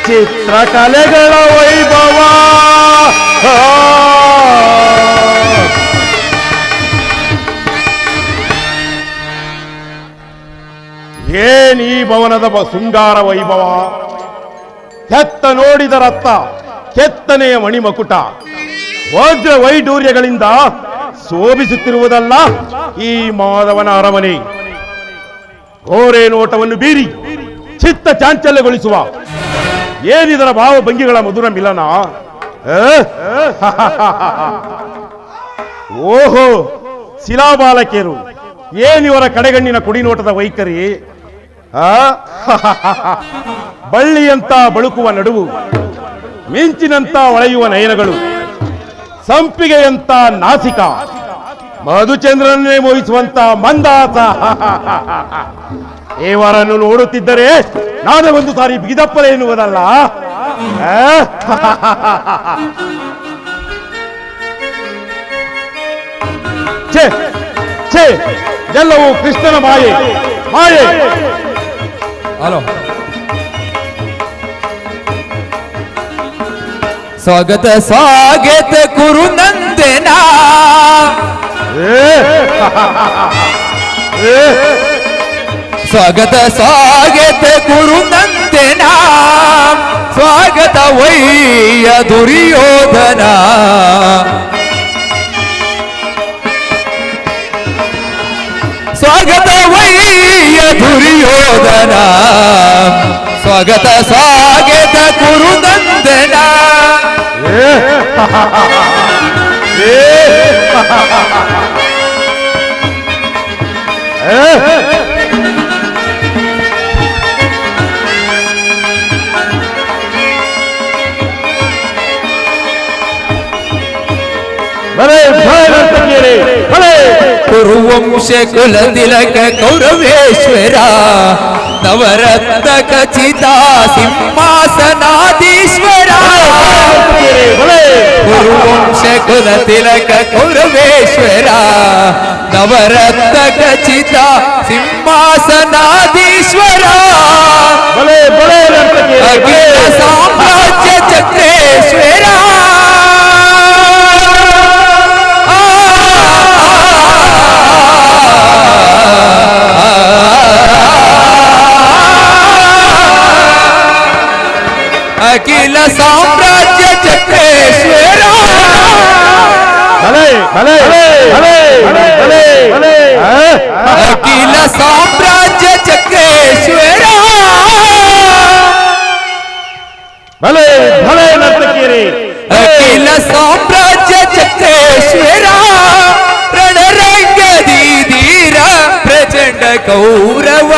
ಚಿತ್ರಕಲೆಗಳ ವೈಭವ. ಏನಿ ಭವನದ ಶೃಂಗಾರ ವೈಭವ. ಕೆತ್ತ ನೋಡಿದರತ್ತ ಕೆತ್ತನೆಯ ಮಣಿಮಕುಟ ವಜ್ರ ವೈಡೂರ್ಯಗಳಿಂದ ಶೋಭಿಸುತ್ತಿರುವುದಲ್ಲ ಈ ಮಾಧವನ ಅರಮನೆ. ಘೋರೆ ನೋಟವನ್ನು ಬೀರಿ ಚಿತ್ತ ಚಾಂಚಲ್ಯಗೊಳಿಸುವ ಏನಿದರ ಭಾವಭಂಗಿಗಳ ಮಧುರ ಮಿಲನ. ಓಹೋ ಶಿಲಾಬಾಲಕಿಯರು, ಏನಿವರ ಕಡೆಗಣ್ಣಿನ ಕುಡಿನೋಟದ ವೈಖರಿ. ಬಳ್ಳಿಯಂತ ಬಳುಕುವ ನಡುವು, ಮಿಂಚಿನಂತ ಹೊಳೆಯುವ ನಯನಗಳು, ಸಂಪಿಗೆಯಂತ ನಾಸಿಕ, ಮಧುಚಂದ್ರನ್ನೇ ಮೋಹಿಸುವಂತ ಮಂದಾಸ. ಇವರನ್ನು ನೋಡುತ್ತಿದ್ದರೆ ನಾನೇ ಒಂದು ಸಾರಿ ಬಿಗಿದಪ್ಪಲೆ ಎನ್ನುವುದಲ್ಲ. ಛೇ ಛೇ, ಎಲ್ಲವೂ ಕೃಷ್ಣನ ಮಾಯೆ ಮಾಯೆ. ಹಲೋ, ಸ್ವಾಗತ ಸ್ವಾಗತ ಕುರು ನಂದನ. ಸ್ವಾಗತ ಸ್ವಾಗತ ಕುರು ನಂದನ, ಸ್ವಾಗತ ವೈಯ ದುರ್ಯೋಧನ. ಸ್ವಾಗತ ವೈಯ ದುರ್ಯೋಧನ, ಸ್ವಾಗತ ಸ್ವಾಗತ ಕುರು ನಂದನ. ಕುರುವಂಶ ಕುಲ ತಿಲಕ ಕೌರವೇಶ್ವರ, ನವರತ್ನ ಖಚಿತ ಸಿಂಹಾಸನಾಧೀಶ್ವರ. ಕುರುವಂಶ ಕುಲ ತಿಲಕ ಕೌರವೇಶ್ವರ, ನವರತ್ನ ಖಚಿತ ಸಿಂಹಾಸನಾಧೀಶ್ವರ. ಅಖಿಲ ಸಾಮ್ರಾಜ್ಯ ಚಕ್ರೇಶ್ವರ, ಅಖಿಲ ಸಾಮ್ರಾಜ್ಯ ಚಕ್ರೇಶ್ವರ. ಅಖಿಲ ಸಾಮ್ರಾಜ್ಯ ಚಕ್ರೇಶ್ವರ. ಅಖಿಲ ಸಾಮ್ರಾಜ್ಯ ಚಕ್ರೇಶ್ವರ, ರಣರಂಗದಿ ಧೀರ ಪ್ರಚಂಡ ಕೌರವ.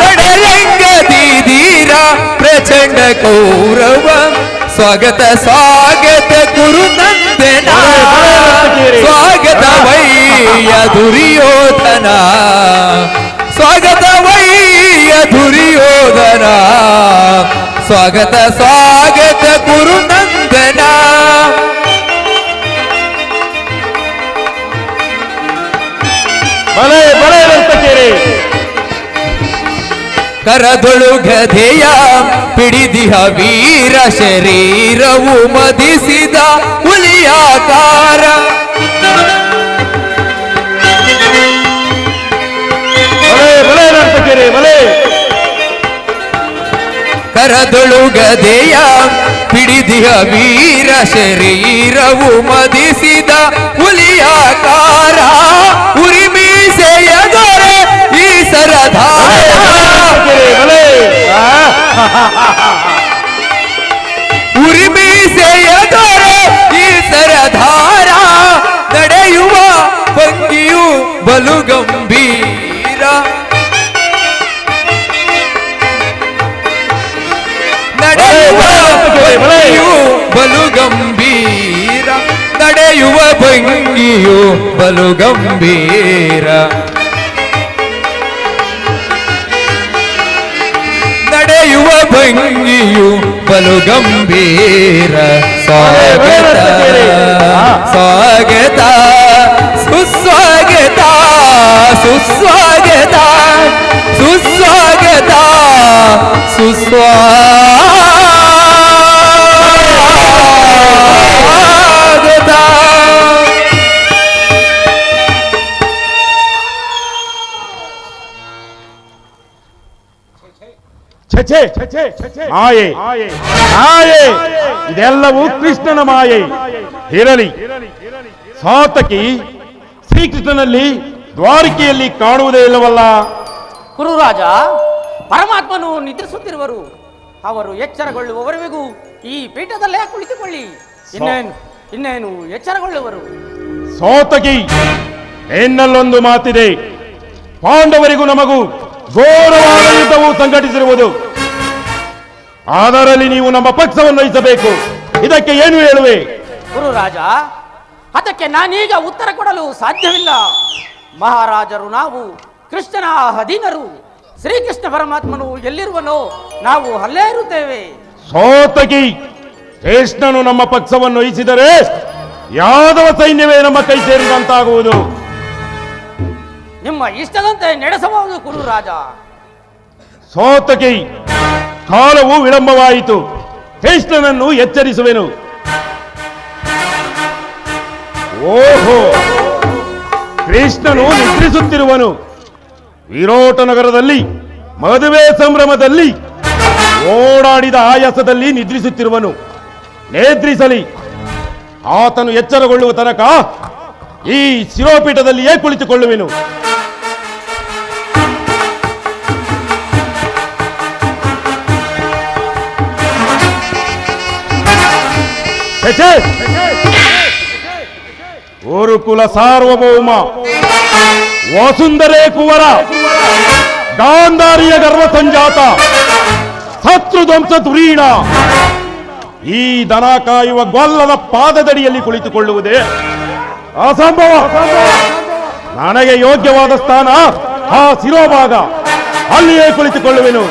ರಣರಂಗದಿ ಧೀರ ಪ್ರಚಂಡ ಕೌರವ, ಸ್ವಾಗತ ಸ್ವಾಗತ ಕುರು ನಂದನ. ಸ್ವಾಗತ ವೈಯ ದುರ್ಯೋಧನ, ಸ್ವಾಗತ ವೈಯ ದುರ್ಯೋಧನ, ಸ್ವಾಗತ ಸ್ವಾಗತ ಕುರು ನಂದನ. ಕರದೊಳು ಗದೆಯ ಪಿಡಿದಿಹ ವೀರ, ಶರೀರವು ಮದಿಸಿದ ಹುಲಿಯಾಕಾರ. ಕರದೊಳು ಗದೆಯ ಪಿಡಿದಿಹ ವೀರ, ಶರೀರವು ಮದಿಸಿದ ಹುಲಿಯಾಕಾರ. ಉರಿಮೀಸೆಯ ದೊರೆ ಈ ಸರದಾರ, ಉರಿಮೀಸೆಯ ದೊರೆ ಈ ಸರದಾರ. ನಡೆಯುವ ಭಂಗಿಯು ಬಲು ಗಂಭೀರ, ನಡೆಯುವ ಭಂಗಿಯು ಬಲು ಗಂಭೀರ. ನಡೆಯುವ ಭಂಗಿಯು ಬಲು ಗಂಭೀರ. ನಡೆಯುವ ಭಂಗಿಯು ಬಲು ಗಂಭೀರ. ಸ್ವಾಗತ ಸ್ವಾಗತ ಸುಸ್ವಾಗತ ಸುಸ್ವಾಗತ ಸುಸ್ವಾಗತ ಸುಸ್ವಾಗತ. ಮಾಯೆ ಮಾಯೆ, ಇದೆಲ್ಲವೂ ಕೃಷ್ಣನ ಮಾಯೆ. ಇರಲಿ, ಸಾತಕಿ ಶ್ರೀಕೃಷ್ಣನಲ್ಲಿ ದ್ವಾರಕೆಯಲ್ಲಿ ಕಾಣುವುದೇ ಇಲ್ಲವಲ್ಲ. ಕುರುರಾಜ, ಪರಮಾತ್ಮನು ನಿದ್ರಿಸುತ್ತಿರುವರು. ಅವರು ಎಚ್ಚರಗೊಳ್ಳುವವರೆಗೂ ಈ ಪೀಠದಲ್ಲೇ ಕುಳಿತುಕೊಳ್ಳಿ. ಇನ್ನೇನು ಎಚ್ಚರಗೊಳ್ಳುವರು. ಸಾತಕಿ, ಎನ್ನಲ್ಲೊಂದು ಮಾತಿದೆ. ಪಾಂಡವರಿಗೂ ನಮಗೂ ಘೋರವಾದ ಯುದ್ಧವು ಸಂಘಟಿಸಿರುವುದು. ಅದರಲ್ಲಿ ನೀವು ನಮ್ಮ ಪಕ್ಷವನ್ನು ವಹಿಸಬೇಕು. ಇದಕ್ಕೆ ಏನು ಹೇಳುವೆ? ಗುರುರಾಜ, ಅದಕ್ಕೆ ನಾನೀಗ ಉತ್ತರ ಕೊಡಲು ಸಾಧ್ಯವಿಲ್ಲ. ಮಹಾರಾಜರು ನಾವು ಕೃಷ್ಣನ ಅಧೀನರು. ಶ್ರೀಕೃಷ್ಣ ಪರಮಾತ್ಮನು ಎಲ್ಲಿರುವನೋ ನಾವು ಅಲ್ಲೇ ಇರುತ್ತೇವೆ. ಸೋತಕಿ, ಕೃಷ್ಣನು ನಮ್ಮ ಪಕ್ಷವನ್ನು ವಹಿಸಿದರೆ ಯಾದವ ಸೈನ್ಯವೇ ನಮ್ಮ ಕೈ ಸೇರಿದಂತಾಗುವುದು. ನಿಮ್ಮ ಇಷ್ಟದಂತೆ ನಡೆಸಬಹುದು ಗುರುರಾಜ. ಸೋತಕಿ, ಕಾಲವು ವಿಳಂಬವಾಯಿತು. ಕೃಷ್ಣನನ್ನು ಎಚ್ಚರಿಸುವೆನು. ಓಹೋ, ಕೃಷ್ಣನು ನಿದ್ರಿಸುತ್ತಿರುವನು. ವಿರಾಟ ನಗರದಲ್ಲಿ ಮದುವೆ ಸಂಭ್ರಮದಲ್ಲಿ ಓಡಾಡಿದ ಆಯಾಸದಲ್ಲಿ ನಿದ್ರಿಸುತ್ತಿರುವನು. ನಿದ್ರಿಸಲಿ. ಆತನು ಎಚ್ಚರಗೊಳ್ಳುವ ತನಕ ಈ ಶಿರೋಪೀಠದಲ್ಲಿಯೇ ಕುಳಿತುಕೊಳ್ಳುವೆನು. ಗುರುಕುಲ ಸಾರ್ವಭೌಮ ವಸುಂಧರೆ ಕುವರ, ಗಾಂಧಾರಿಯ ಗರ್ವ ಸಂಜಾತ, ಶತ್ರುಧ್ವಂಸ ಧುರೀಣ, ಈ ದನ ಕಾಯುವ ಗೊಲ್ಲದ ಪಾದದಡಿಯಲ್ಲಿ ಕುಳಿತುಕೊಳ್ಳುವುದೇ ಅಸಂಭವ. ನನಗೆ ಯೋಗ್ಯವಾದ ಸ್ಥಾನ ಆ ಶಿರೋಭಾಗ, ಅಲ್ಲಿಯೇ ಕುಳಿತುಕೊಳ್ಳುವೆನು.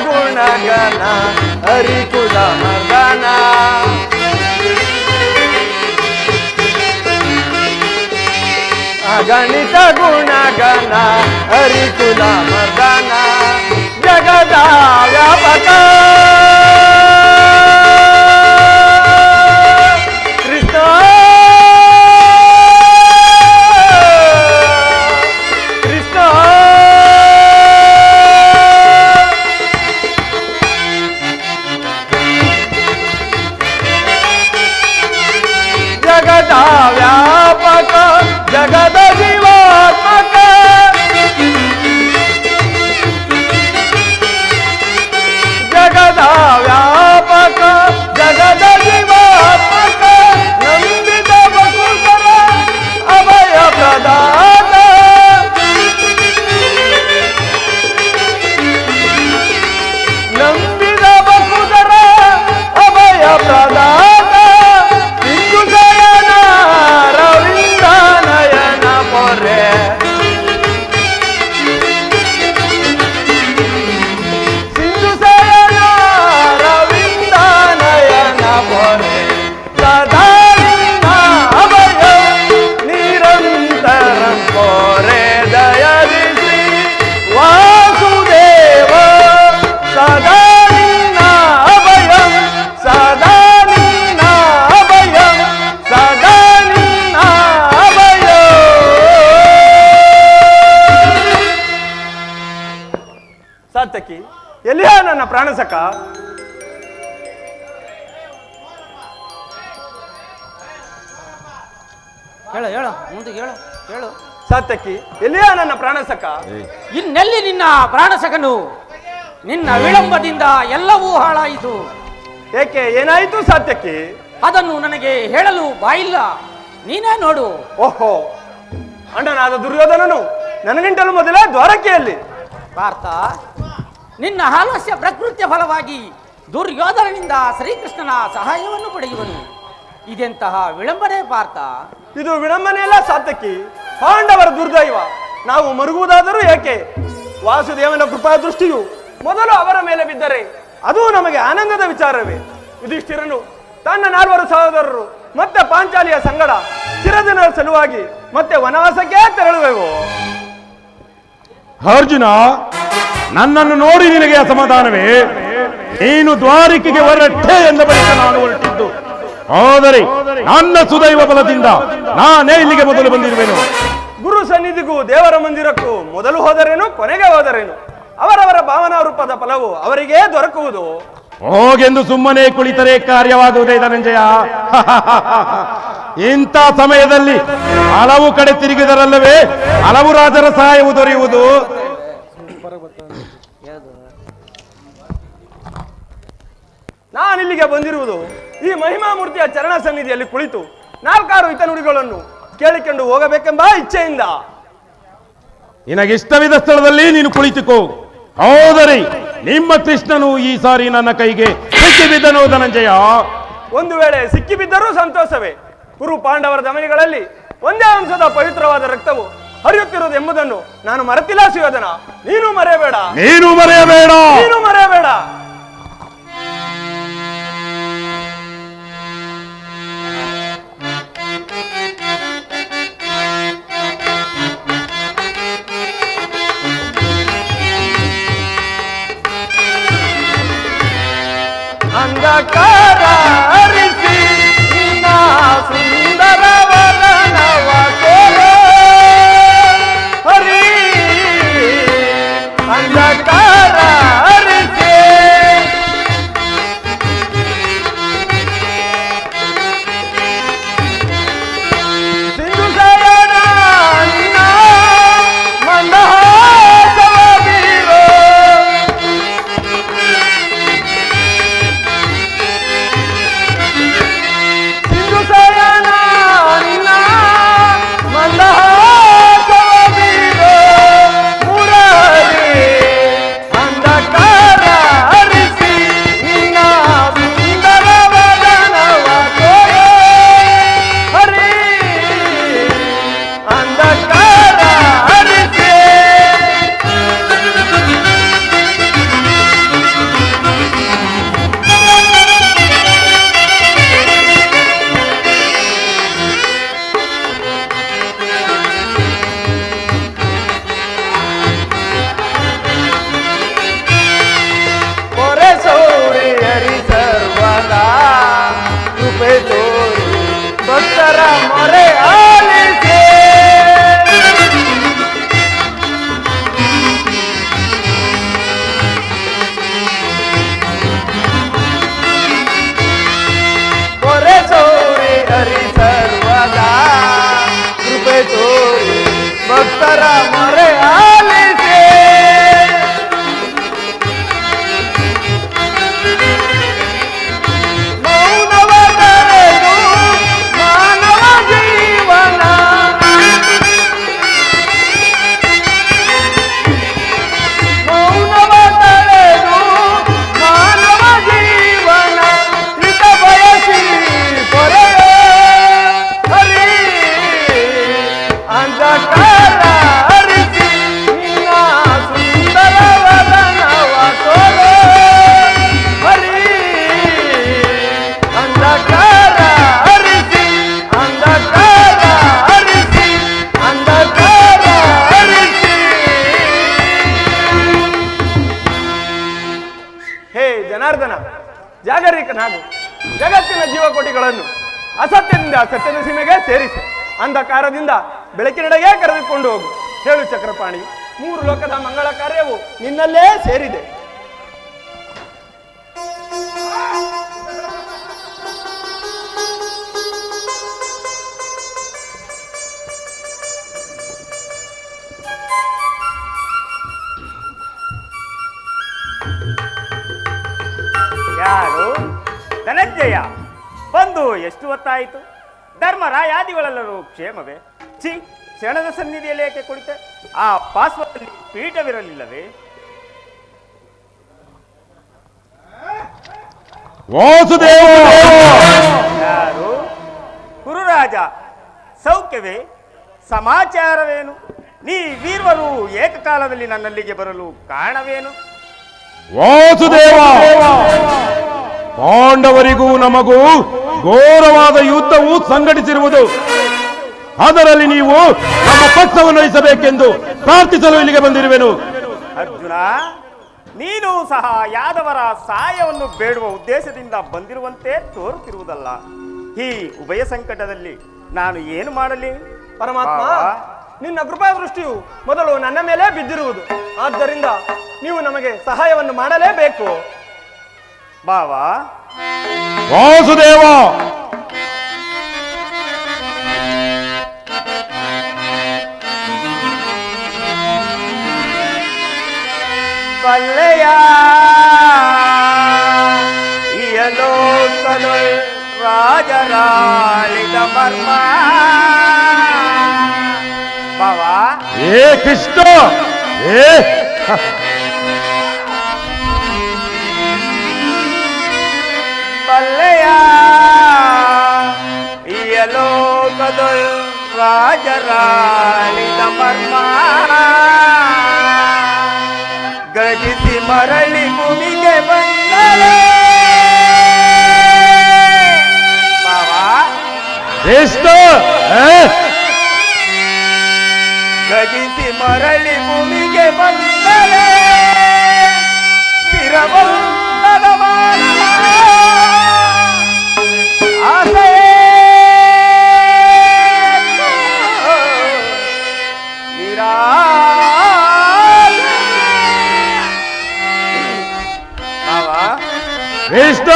ಗುಣಗಣ ಹರಿಕುಲ ಮರ್ದನ ಅಗಣಿತ ಗುಣಗಣ ಹರಿಕುಲ ಮರ್ದನ ಜಗದ ವ್ಯಾಪಕ ಕೃಷ್ಣ ಕೃಷ್ಣ ಜಗದ ವ್ಯಾಪಕ ಜಗದ ಜೀವಾತ್ಮಕ ಜಗದ ವ್ಯಾಪಕ ಜಗದ ಜೀವಾತ್ಮಕ ನಂಬಿದ ವಸುಂಧರ ಅಭಯ ಪ್ರದಾನ ನಂಬಿದ ವಸುಂಧರ ಅಭಯ ಪ್ರದಾನ ಸಾತ್ಯಕಿ, ಎಲ್ಲಿಯ ನನ್ನ ಪ್ರಾಣಸಕ? ಹೇಳು ಹೇಳು ಮುಂದೆ ಹೇಳು ಹೇಳು. ಸಾತ್ಯಕಿ, ಎಲ್ಲಿಯ ನನ್ನ ಪ್ರಾಣಸಕ? ಇನ್ನೆಲ್ಲಿ ನಿನ್ನ ಪ್ರಾಣಸಕನು? ನಿನ್ನ ವಿಳಂಬದಿಂದ ಎಲ್ಲವೂ ಹಾಳಾಯಿತು. ಏಕೆ, ಏನಾಯಿತು ಸಾತ್ಯಕಿ? ಅದನ್ನು ನನಗೆ ಹೇಳಲು ಬಾಯಿಲ್ಲ, ನೀನೇ ನೋಡು. ಓಹೋ, ಅಣ್ಣನಾದ ದುರ್ಯೋಧನನು ನನಗಿಂತಲೂ ಮೊದಲೇ ದ್ವಾರಕೆಯಲ್ಲಿ. ಪಾರ್ಥ, ನಿನ್ನ ಆಲಸ್ಯ ಪ್ರಕೃತಿಯ ಫಲವಾಗಿ ದುರ್ಯೋಧನನಿಂದ ಶ್ರೀಕೃಷ್ಣನ ಸಹಾಯವನ್ನು ಪಡೆಯುವನು. ಇದೆಂತಹ ವಿಳಂಬನೆ ಪಾರ್ಥ? ಇದು ವಿಳಂಬನೆಯಲ್ಲ ಸಾತ್ಯಕಿ, ಪಾಂಡವರ ದುರ್ದೈವ. ನಾವು ಮರುಗುವುದಾದರೂ ಏಕೆ? ವಾಸುದೇವನ ಕೃಪಾ ದೃಷ್ಟಿಯು ಮೊದಲು ಅವರ ಮೇಲೆ ಬಿದ್ದರೆ ಅದು ನಮಗೆ ಆನಂದದ ವಿಚಾರವೇ. ಯುಧಿಷ್ಠಿರನು ತನ್ನ 4 ಸಹೋದರರು ಮತ್ತೆ ಪಾಂಚಾಲಿಯ ಸಂಗಡ ಚಿರದಿನದ ಸಲುವಾಗಿ ಮತ್ತೆ ವನವಾಸಕ್ಕೆ ತೆರಳುವೆವು. ಅರ್ಜುನ, ನನ್ನನ್ನು ನೋಡಿ ನಿನಗೆ ಅಸಮಾಧಾನವೇ? ನೀನು ದ್ವಾರಿಕೆಗೆ ಹೊರಟೆ ಎಂದ ಬಳಿಕ ನಾನು ಹೊರಟಿದ್ದು, ಆದರೆ ನನ್ನ ಸುದೈವ ಬಲದಿಂದ ನಾನೇ ಇಲ್ಲಿಗೆ ಮೊದಲು ಬಂದಿರುವೆನು. ಗುರು ಸನ್ನಿಧಿಗೂ ದೇವರ ಮಂದಿರಕ್ಕೂ ಮೊದಲು ಹೋದರೇನು ಕೊನೆಗೆ ಹೋದರೇನು, ಅವರವರ ಭಾವನಾ ರೂಪದ ಫಲವು ಅವರಿಗೆ ದೊರಕುವುದು. ಹೋಗೆಂದು ಸುಮ್ಮನೆ ಕುಳಿತರೆ ಕಾರ್ಯವಾಗುವುದೇ ಧನಂಜಯ? ಇಂಥ ಸಮಯದಲ್ಲಿ ಹಲವು ಕಡೆ ತಿರುಗಿದರಲ್ಲವೇ ಹಲವು ರಾಜರ ಸಹಾಯವು ದೊರೆಯುವುದು. ನಾನಿಲ್ಲಿಗೆ ಬಂದಿರುವುದು ಈ ಮಹಿಮಾ ಮೂರ್ತಿಯ ಚರಣ ಸನ್ನಿಧಿಯಲ್ಲಿ ಕುಳಿತು 4 ಹಿತನುಡಿಗಳನ್ನು ಕೇಳಿಕೊಂಡು ಹೋಗಬೇಕೆಂಬ ಇಚ್ಛೆಯಿಂದ. ನಿನಗಿಷ್ಟವಿದ ಸ್ಥಳದಲ್ಲಿ ನೀನು ಕುಳಿತುಕೋ. ಹೌದರಿ, ನಿಮ್ಮ ಕೃಷ್ಣನು ಈ ಸಾರಿ ನನ್ನ ಕೈಗೆ ಸಿಕ್ಕಿಬಿದ್ದನು ಧನಂಜಯ. ಒಂದು ವೇಳೆ ಸಿಕ್ಕಿಬಿದ್ದರೂ ಸಂತೋಷವೇ. ಕುರು ಪಾಂಡವರ ಧಮನಿಗಳಲ್ಲಿ ಒಂದೇ ಅಂಶದ ಪವಿತ್ರವಾದ ರಕ್ತವು ಹರಿಯುತ್ತಿರುವುದು ಎಂಬುದನ್ನು ನಾನು ಮರೆತಿಲ್ಲ ಸುಯೋಧನ. ನೀನು ಮರೆಯಬೇಡ, ನೀನು ಮರೆಯಬೇಡ, ನೀನು ಮರೆಯಬೇಡ. ಅಂಧಕಾರ ಹರಿಸಿ ನಿನ್ನ ಸುಂದರ ವದನವ ತೋರೋ ಹರಿ. ಅಂಧಕಾರ ಹರಿಸಿ ಸಿಂಧು ಶರಣ ನಿನ್ನ ಮಂದಹಾಸವ ಬೀರೋ. ಭಕ್ತರ ಮೊರೆ ಆಲಿಸಿ ಮೌನವ ತರೆದು ಮಾನವ ಜೀವನ. ಮೌನವ ತರೆದು ಮಾನವ ಜೀವನ ಹಿತ ಬಯಸಿ ಪೊರೆಯೋ ಹರಿ. ಅಂಧಕಾರ ಹರಿಸಿ ನಿನ್ನ ಸುಂದರ ವದನವ ತೋರೋ ಹರಿ. ಅಂಧಕಾರ ಹರಿಸಿ, ಅಂಧಕಾರ ಹರಿಸಿ, ಅಂಧಕಾರ ಹರಿಸಿ. ಹೇ ಜನಾರ್ದನ, ಜಾಗರಿಕನಾಗು. ಜಗತ್ತಿನ ಜೀವಕೋಟಿಗಳನ್ನು ಅಸತ್ಯದಿಂದ ಸತ್ಯದ ಸೀಮೆಗೆ ಸೇರಿಸಿ ಅಂಧಕಾರದಿಂದ ಬೆಳಕಿನೆಡೆಗೆ ಕರೆದುಕೊಂಡು ಹೋಗು. ಹೇಳು ಚಕ್ರಪಾಣಿ, 3 ಲೋಕದ ಮಂಗಳ ಕಾರ್ಯವು ನಿನ್ನಲ್ಲೇ ಸೇರಿದೆ. ಯಾರು? ಧನಂಜಯ ಬಂದು ಎಷ್ಟು ಹೊತ್ತಾಯಿತು? ಧರ್ಮರಾಯಾದಿಗಳೆಲ್ಲರೂ ಕ್ಷೇಮವೇ? ಛೀ, ಕ್ಷಣದ ಸನ್ನಿಧಿಯಲ್ಲಿ ಏಕೆ ಕುಳಿತೆ? ಆ ಪಾರ್ಶ್ವದಲ್ಲಿ ಪೀಠವಿರಲಿಲ್ಲವೇ? ವಾಸುದೇವ, ಯಾರು? ಗುರುರಾಜ, ಸೌಖ್ಯವೇ? ಸಮಾಚಾರವೇನು? ನೀ ವೀರ್ವರು ಏಕಕಾಲದಲ್ಲಿ ನನ್ನಲ್ಲಿಗೆ ಬರಲು ಕಾರಣವೇನು? ವಾಸುದೇವ, ಪಾಂಡವರಿಗೂ ನಮಗೂ ಘೋರವಾದ ಯುದ್ಧವು ಸಂಘಟಿಸಿರುವುದು. ಅದರಲ್ಲಿ ನೀವು ನಮ್ಮ ಪಕ್ಷವನ್ನು ವಹಿಸಬೇಕೆಂದು ಪ್ರಾರ್ಥಿಸಲು ಇಲ್ಲಿಗೆ ಬಂದಿರುವೆನು. ಅರ್ಜುನ, ನೀನು ಸಹ ಯಾದವರ ಸಹಾಯವನ್ನು ಬೇಡುವ ಉದ್ದೇಶದಿಂದ ಬಂದಿರುವಂತೆ ತೋರುತ್ತಿರುವುದಲ್ಲ. ಈ ಉಭಯ ಸಂಕಟದಲ್ಲಿ ನಾನು ಏನು ಮಾಡಲಿ? ಪರಮಾತ್ಮ, ಬಾವಾ, ನಿನ್ನ ಕೃಪಾ ದೃಷ್ಟಿಯು ಮೊದಲು ನನ್ನ ಮೇಲೆ ಬಿದ್ದಿರುವುದು. ಆದ್ದರಿಂದ ನೀವು ನಮಗೆ ಸಹಾಯವನ್ನು ಮಾಡಲೇಬೇಕು. ಬಾವಾ, ವಾಸುದೇವ, ಬಲ್ಲೆಯ ಇಯಲೋಕಲು ರಾಜರಾಳಿದ ಮರ್ಮ. ಬಾವಾ, ಏ ಕೃಷ್ಣ, ಏ ಬಲ್ಲೆಯ ಇಯಲೋಕದೊಳ್ ರಾಜರಾಳಿದ ಮರ್ಮ. ಗಜಿಸಿ ಮರಳಿ ಭೂಮಿಗೆ ಬಂದಳೆ. ಬಾವಾ, ಕೃಷ್ಣ, ಗಜಿಸಿ ಮರಳಿ ಭೂಮಿಗೆ ಬಂದಳೆ. ಸ್ಥಿರವಲ್ಲದ ಮಾನವ ಆಸೆ ಕೃಷ್ಣ,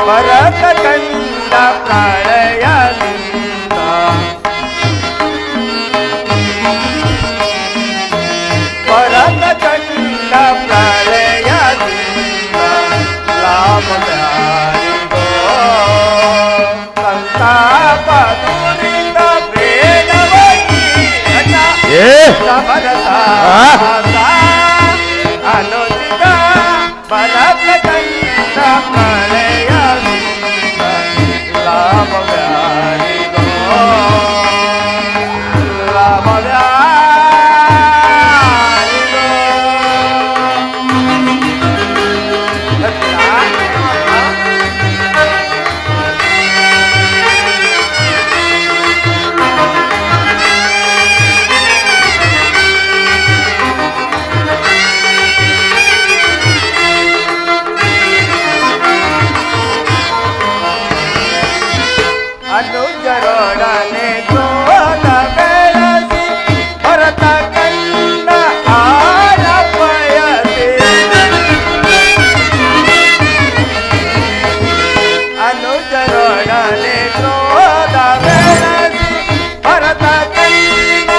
ಭರತ ಕಂಡ ಪ್ರಳಯದಿಂದ ಭರತ ಕಂಡ ಪ್ರಳಯದಿಂದ ಲಾಭದಾರಿಗೋ ಸಂತಾಪ ದೂರಿಂದ ಬೇಡವಾಗಿ ಏ ಭರತ ಅನುಚಿತ ಭರತ ಕಂಡ ಪ್ರಳಯದಿಂದ ಲಾಭದಾರಿಗೋ ಲಾಭದಾರಿಗೋ. ಅನುಜರೊಡನೆ ಕ್ರೋಧ ಬೆಳೆಸಿ ಭರತ ಕಂಡ ಆಳ ಬಯಸಿ. ಅನುಜರೊಡನೆ ಕ್ರೋಧ ಬೆಳೆಸಿ ಭರತ ಕಂಡ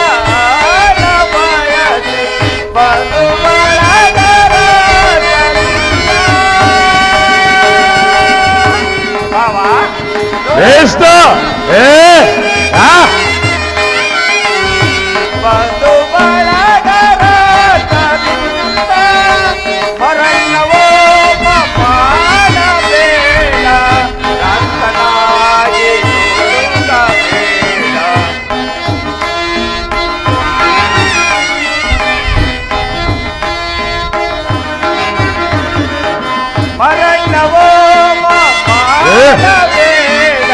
ಆಳ ಬಯಸಿ. ಬಂಧು ಬಳಗರ ಬಾವಾ, ಕೃಷ್ಣ, ಬಂಧು ಬಳಗರ ತರಿಂದ ಹೊರನ್ನವೋ ಮಾಡಬೇಡ. ರಾಕ್ಷನಾಗಿ ನುಂಗಬೇಡ. ಹೊರನ್ನವೋ ಮಾಡಬೇಡ.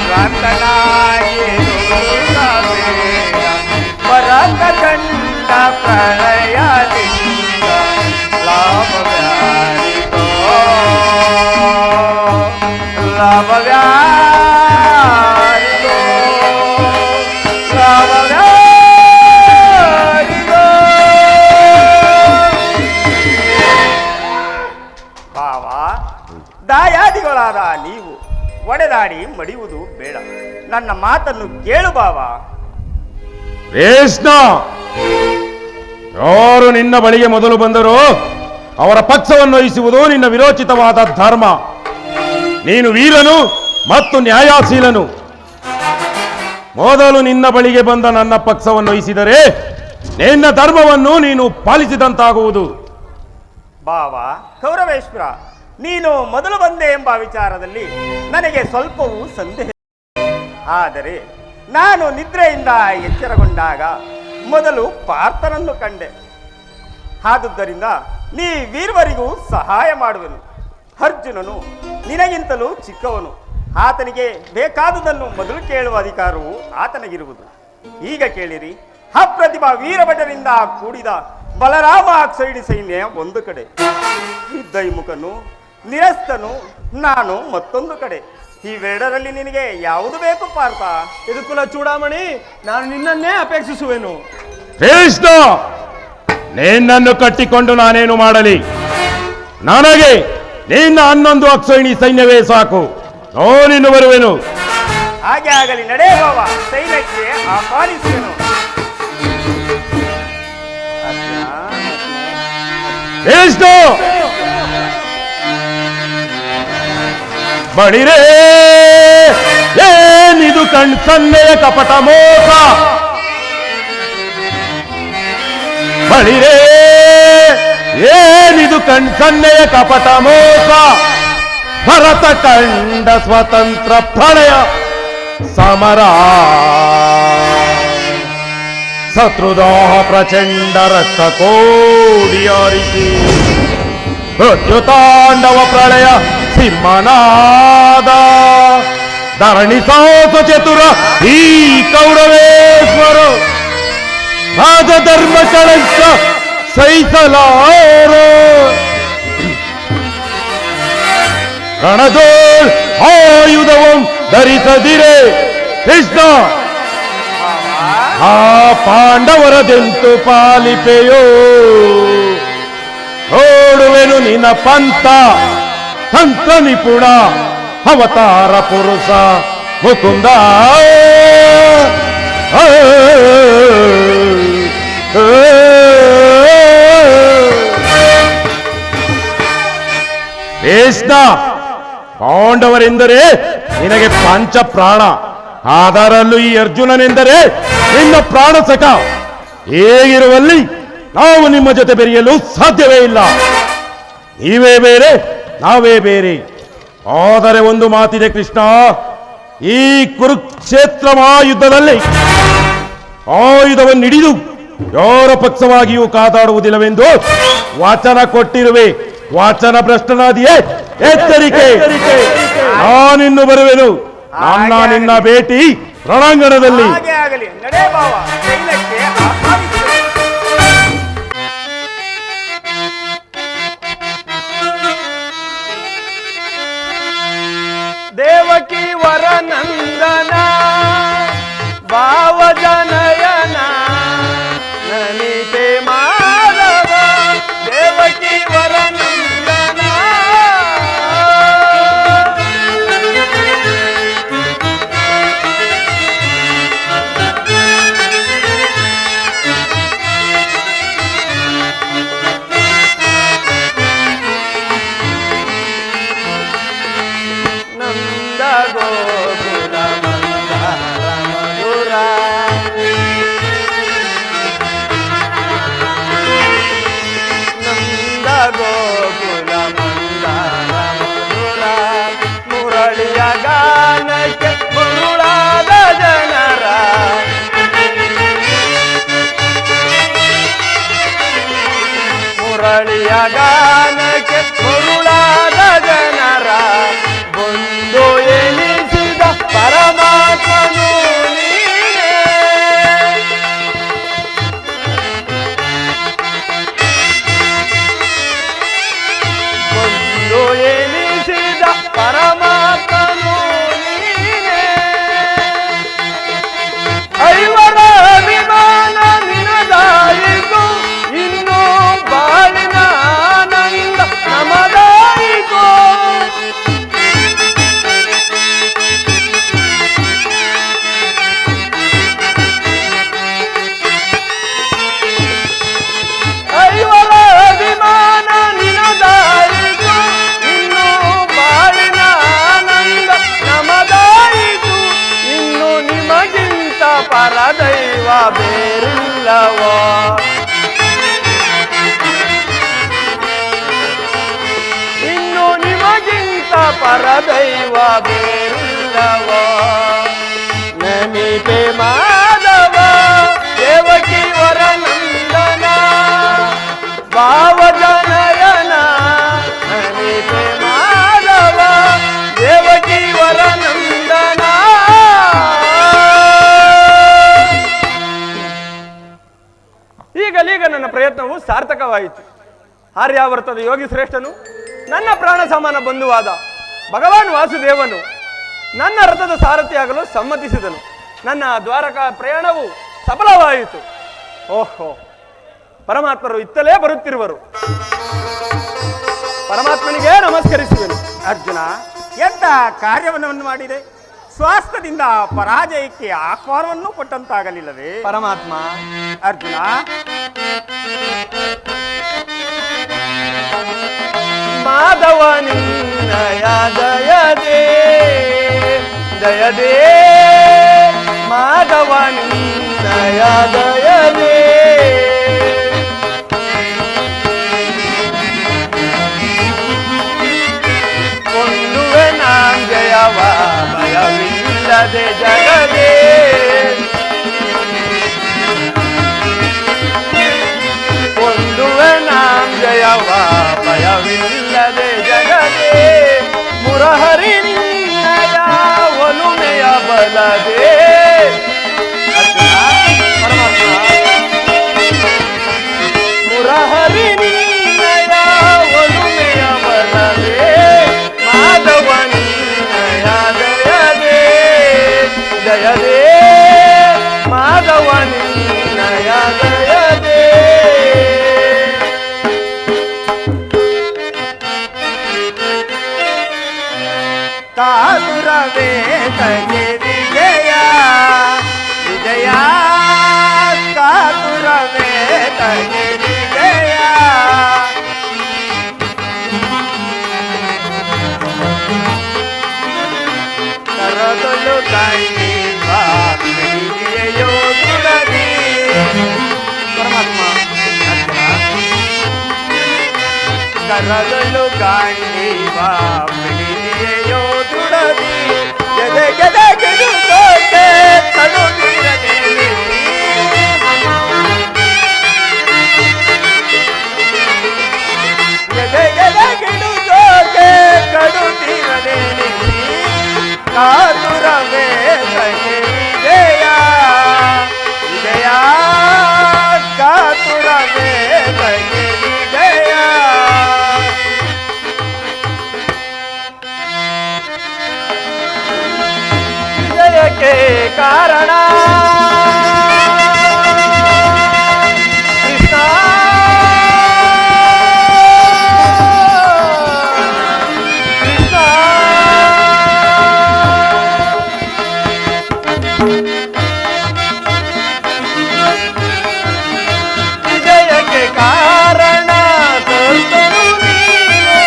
ಪ್ರಾರ್ಥನಾಗಿ ನುಂಗಬೇಡ. ಭರತ ಕಂಡ ಪ್ರಳಯದಿಂದ ಲಾಭವ್ಯಾರಿಗೋ ಲಾಭವ್ಯಾರಿಗೋ ಲಾಭವ್ಯಾರಿಗೋ. ಬಾವಾ, ದಾಯಾದಿಗಳಾದ ನೀವು ಒಡೆದಾಡಿ ಮಡಿಯುವುದು ಬೇಡ. ನನ್ನ ಮಾತನ್ನು ಕೇಳು ಬಾವಾ. ಕೃಷ್ಣ, ಯಾರು ನಿನ್ನ ಬಳಿಗೆ ಮೊದಲು ಬಂದರೋ ಅವರ ಪಕ್ಷವನ್ನು ವಹಿಸುವುದು ನಿನ್ನ ವಿರೋಚಿತವಾದ ಧರ್ಮ. ನೀನು ವೀರನು ಮತ್ತು ನ್ಯಾಯಶೀಲನು. ಮೊದಲು ನಿನ್ನ ಬಳಿಗೆ ಬಂದ ನನ್ನ ಪಕ್ಷವನ್ನು ವಹಿಸಿದರೆ ನಿನ್ನ ಧರ್ಮವನ್ನು ನೀನು ಪಾಲಿಸಿದಂತಾಗುವುದು. ಬಾವಾ ಕೌರವೇಶ್ವರ, ನೀನು ಮೊದಲು ಬಂದೆ ಎಂಬ ವಿಚಾರದಲ್ಲಿ ನನಗೆ ಸ್ವಲ್ಪವೂ ಸಂದೇಹ. ಆದರೆ ನಾನು ನಿದ್ರೆಯಿಂದ ಎಚ್ಚರಗೊಂಡಾಗ ಮೊದಲು ಪಾರ್ಥನನ್ನು ಕಂಡೆ. ಆದುದರಿಂದ ನೀ ವೀರ್ವರಿಗೂ ಸಹಾಯ ಮಾಡುವೆನು. ಅರ್ಜುನನು ನಿನಗಿಂತಲೂ ಚಿಕ್ಕವನು. ಆತನಿಗೆ ಬೇಕಾದುದನ್ನು ಮೊದಲು ಕೇಳುವ ಅಧಿಕಾರವು ಆತನಿಗಿರುವುದು. ಈಗ ಕೇಳಿರಿ, ಅಪ್ರತಿಭಾ ವೀರಭಟರಿಂದ ಕೂಡಿದ ಬಲರಾಮ ಅಕ್ಷೋಹಿಣಿ ಸೈನ್ಯ ಒಂದು ಕಡೆ, ದೈಮುಖನು ನಿರಸ್ತನು ನಾನು ಮತ್ತೊಂದು ಕಡೆ. ಇವೆರಡರಲ್ಲಿ ನಿನಗೆ ಯಾವುದು ಬೇಕು ಪಾರ್ಥ? ಯದುಕುಲ ಚೂಡಾಮಣಿ, ನಾನು ನಿನ್ನನ್ನೇ ಅಪೇಕ್ಷಿಸುವೆನು. ಕೃಷ್ಣ, ನಿನ್ನನ್ನು ಕಟ್ಟಿಕೊಂಡು ನಾನೇನು ಮಾಡಲಿ? ನನಗೆ ನಿನ್ನ 11 ಅಕ್ಷೋಹಿಣಿ ಸೈನ್ಯವೇ ಸಾಕು. ನಾನಿನ್ನು ಬರುವೆನು. ಹಾಗೆ ಆಗಲಿ, ನಡೆ ಬಾವ, ಸೈನ್ಯಕ್ಕೆ ಆಹ್ವಾನಿಸುವೆನು. ಕೃಷ್ಣ, ಬಡಿರೇ ಏನಿದು ಕಣ್ಸನ್ನೆಯ ಕಪಟ ಮೋಸ. ಬಳಿರೇ ಏನಿದು ಕಣ್ಸನ್ನೆಯ ಕಪಟ ಮೋಸ. ಭರತ ಕಂಡ ಸ್ವತಂತ್ರ ಪ್ರಳಯ ಸಮರ. ಶತ್ರುದಾಹ ಪ್ರಚಂಡ ರಕ್ತ ಕೋಡಿಯಾರಿಸಿ ಮೃತ್ಯುತಾಂಡವ ಪ್ರಳಯ ಸಿಂಹನಾದ. ಧರಣಿ ಸಾಹಸ ಚತುರ ಈ ಕೌರವೇಶ್ವರ. ರಾಜಧರ್ಮ ಕಳಂಕ ಸಹಿಸಲಾರ. ರಣದೋಳ್ ಆಯುಧವಂ ಧರಿಸದಿರೆ ಕೃಷ್ಣ, ಆ ಪಾಂಡವರದೆಂತು ಪಾಲಿಪೆಯೋ. ನೋಡುವೆನು ನಿನ್ನ ಪಂಥ ತಂತ್ರ ನಿಪುಣ ಅವತಾರ ಪುರುಷ ಮುಕುಂದ. ಕೃಷ್ಣ, ಪಾಂಡವರೆಂದರೆ ನಿನಗೆ ಪಂಚ ಪ್ರಾಣ. ಅದರಲ್ಲೂ ಈ ಅರ್ಜುನನೆಂದರೆ ನಿನ್ನ ಪ್ರಾಣ ಸಖ. ಹೇಗಿರುವಲ್ಲಿ ನಾವು ನಿಮ್ಮ ಜೊತೆ ಬೆರೆಯಲು ಸಾಧ್ಯವೇ ಇಲ್ಲ. ನೀವೇ ಬೇರೆ, ನಾವೇ ಬೇರೆ. ಆದರೆ ಒಂದು ಮಾತಿದೆ ಕೃಷ್ಣ, ಈ ಕುರುಕ್ಷೇತ್ರ ಮಹಾಯುದ್ಧದಲ್ಲಿ ಆಯುಧವನ್ನು ಹಿಡಿದು ಯಾರ ಪಕ್ಷವಾಗಿಯೂ ಕಾದಾಡುವುದಿಲ್ಲವೆಂದು ವಚನ ಕೊಟ್ಟಿರುವೆ. ವಚನ ಭ್ರಷ್ಟನಾದಿಯೇ, ಎಚ್ಚರಿಕೆ. ನಾನಿನ್ನು ಬರುವೆನು. ನಿನ್ನ ಭೇಟಿ ರಣಾಂಗಣದಲ್ಲಿ. ಹಾಗೆ ಆಗಲಿ, ನಡೆ ಬಾವ, ಸೈನ್ಯಕ್ಕೆ ಆಹ್ವಾನಿಸುವೆನು. ದೇವಕಿ ವರನಂದನ ಭಾವಜನಯನ ನನಿತೆ ಮಾಧವ. ದೇವಕಿ ವರನಂದನ ಗೋಕುಲ ಮಂದಾರ ಮಧುರ. ನಂದ ಗೋಕುಲ ಮಂದಾರ ಮಧುರ. ಮುರಳಿಯ ಗಾನಕ್ಕೆ ಮುರುಳಾದ ಜನರ. ಮುರಳಿಯ ಗಾನಕ್ಕೆ ಮುರುಳಾದ ಜನರ. ಬಂದು ಎನಿಸಿದ ಪರಮಾತ್ಮನು ನೀನೇ. ಬಂದು ಎನಿಸಿದ ಪರಮಾತ್ಮನು ನೀನೇ. ಐವರ ಅಭಿಮಾನ ನಿನದಾಯಿತು, ಇನ್ನು ಬಾಳಿನ ಆನಂದ ನಮದಾಯಿತು. ಐವರ ಅಭಿಮಾನ ನಿನದಾಯಿತು, ಇನ್ನು ಬಾಳಿನ ಆನಂದ ನಮದಾಯಿತು. ಇನ್ನು ನಿಮಗಿಂತ ಪರದೈವ ಬೇರಿಲ್ಲವೋ. ಇನ್ನು ನಿಮಗಿಂತ ಪರದೈವ ಬೇರಿಲ್ಲವೋ. ನಮಿತೆ ಮಾಧವ ದೇವಕಿ ವರನಂದನ ರಾಜನಯನ ನಮಿತೆ ಮಾಧವ ದೇವಕಿ ವರನಂದನ. ಈಗಲೀಗ ನನ್ನ ಪ್ರಯತ್ನವು ಸಾರ್ಥಕವಾಯಿತು. ಆರ್ಯಾವರ್ತದ ಯೋಗಿ ಶ್ರೇಷ್ಠನು ನನ್ನ ಪ್ರಾಣ ಸಮಾನ ಬಂಧುವಾದ ಭಗವಾನ್ ವಾಸುದೇವನು ನನ್ನ ರಥದ ಸಾರಥಿಯಾಗಲು ಸಮ್ಮತಿಸಿದನು. ನನ್ನ ದ್ವಾರಕಾ ಪ್ರಯಾಣವು ಸಫಲವಾಯಿತು. ಓಹೋ, ಪರಮಾತ್ಮರು ಇತ್ತಲೇ ಬರುತ್ತಿರುವರು. ಪರಮಾತ್ಮನಿಗೆ ನಮಸ್ಕರಿಸುವೆನು. ಅರ್ಜುನ, ಎಂತ ಕಾರ್ಯವನ್ನು ಮಾಡಿದೆ? ಸ್ವಾಸ್ಥ್ಯದಿಂದ ಪರಾಜಯಕ್ಕೆ ಆಹ್ವಾನವನ್ನು ಕೊಟ್ಟಂತಾಗಲಿಲ್ಲವೇ? ಪರಮಾತ್ಮ, ಅರ್ಜುನ, ಮಾಧವ ನಿನ್ನಯ ದಯದೇ ದಯದೇ ಮಾಧವ ನಿನ್ನಯ ದಯದೇ ಕೊಂಡುವೆ ನಾಂಜಯವ ಭಯವಿಲ್ಲದೆ ಜಗದೇ ಕೊಂಡುವೆ ನಾಂಜಯವ ಭಯವಿಲ್ಲದೆ ಜಗದೇ ಮುರಹರಿ ನಿನ್ನಯ ಒಲುಮೆಯ ಬಲದೇ. ಪರಮಾತ್ಮ, ಮುರಹರಿ ನಿನ್ನಯ ಒಲುಮೆಯ ಬಲದೇ ಮಾಧವ ನಿನ್ನಯ ದಯದೇ ದಯದೇ ಮಾಧವ ನಿನ್ನಯ ದಯದೇ. ಕಾತುರವೇ ತಗೆ ವಿಜಯ ವಿಜಯ, ಕಾತುರವೇ ತಗೆ ವಿಜಯ. ಕರದಲು ಕಣ್ಣಿವ ಪಿಡಿಯೆಯೋ ದುರದಿ. ಪರಮಾತ್ಮ, ಕರದಲು ಕಣ್ಣಿವ ಪಿಡಿಯೆಯೋ ದುರದಿ. ಗೆದೆ ಗೆದೆ ಗೆಡುತ್ತೋಕೆ ಕಡುತ್ತಿರಲಿ. ಗೆದೆ ಗೆದೆ ಗೆಡುತ್ತೋಕೆ ಕಡುತ್ತಿರಲಿ. ಕಾತುರವೇ ತಗೆ ವಿಜಯ ವಿಜಯ, ಕಾತುರವೇ ತಗೆ ವಿಜಯ. ವಿಜಯಕ್ಕೆ ಕಾರಣ ಕೃಷ್ಣ ಕೃಷ್ಣ. ವಿಜಯಕ್ಕೆ ಕಾರಣ ಕರ್ತನು ನೀನು.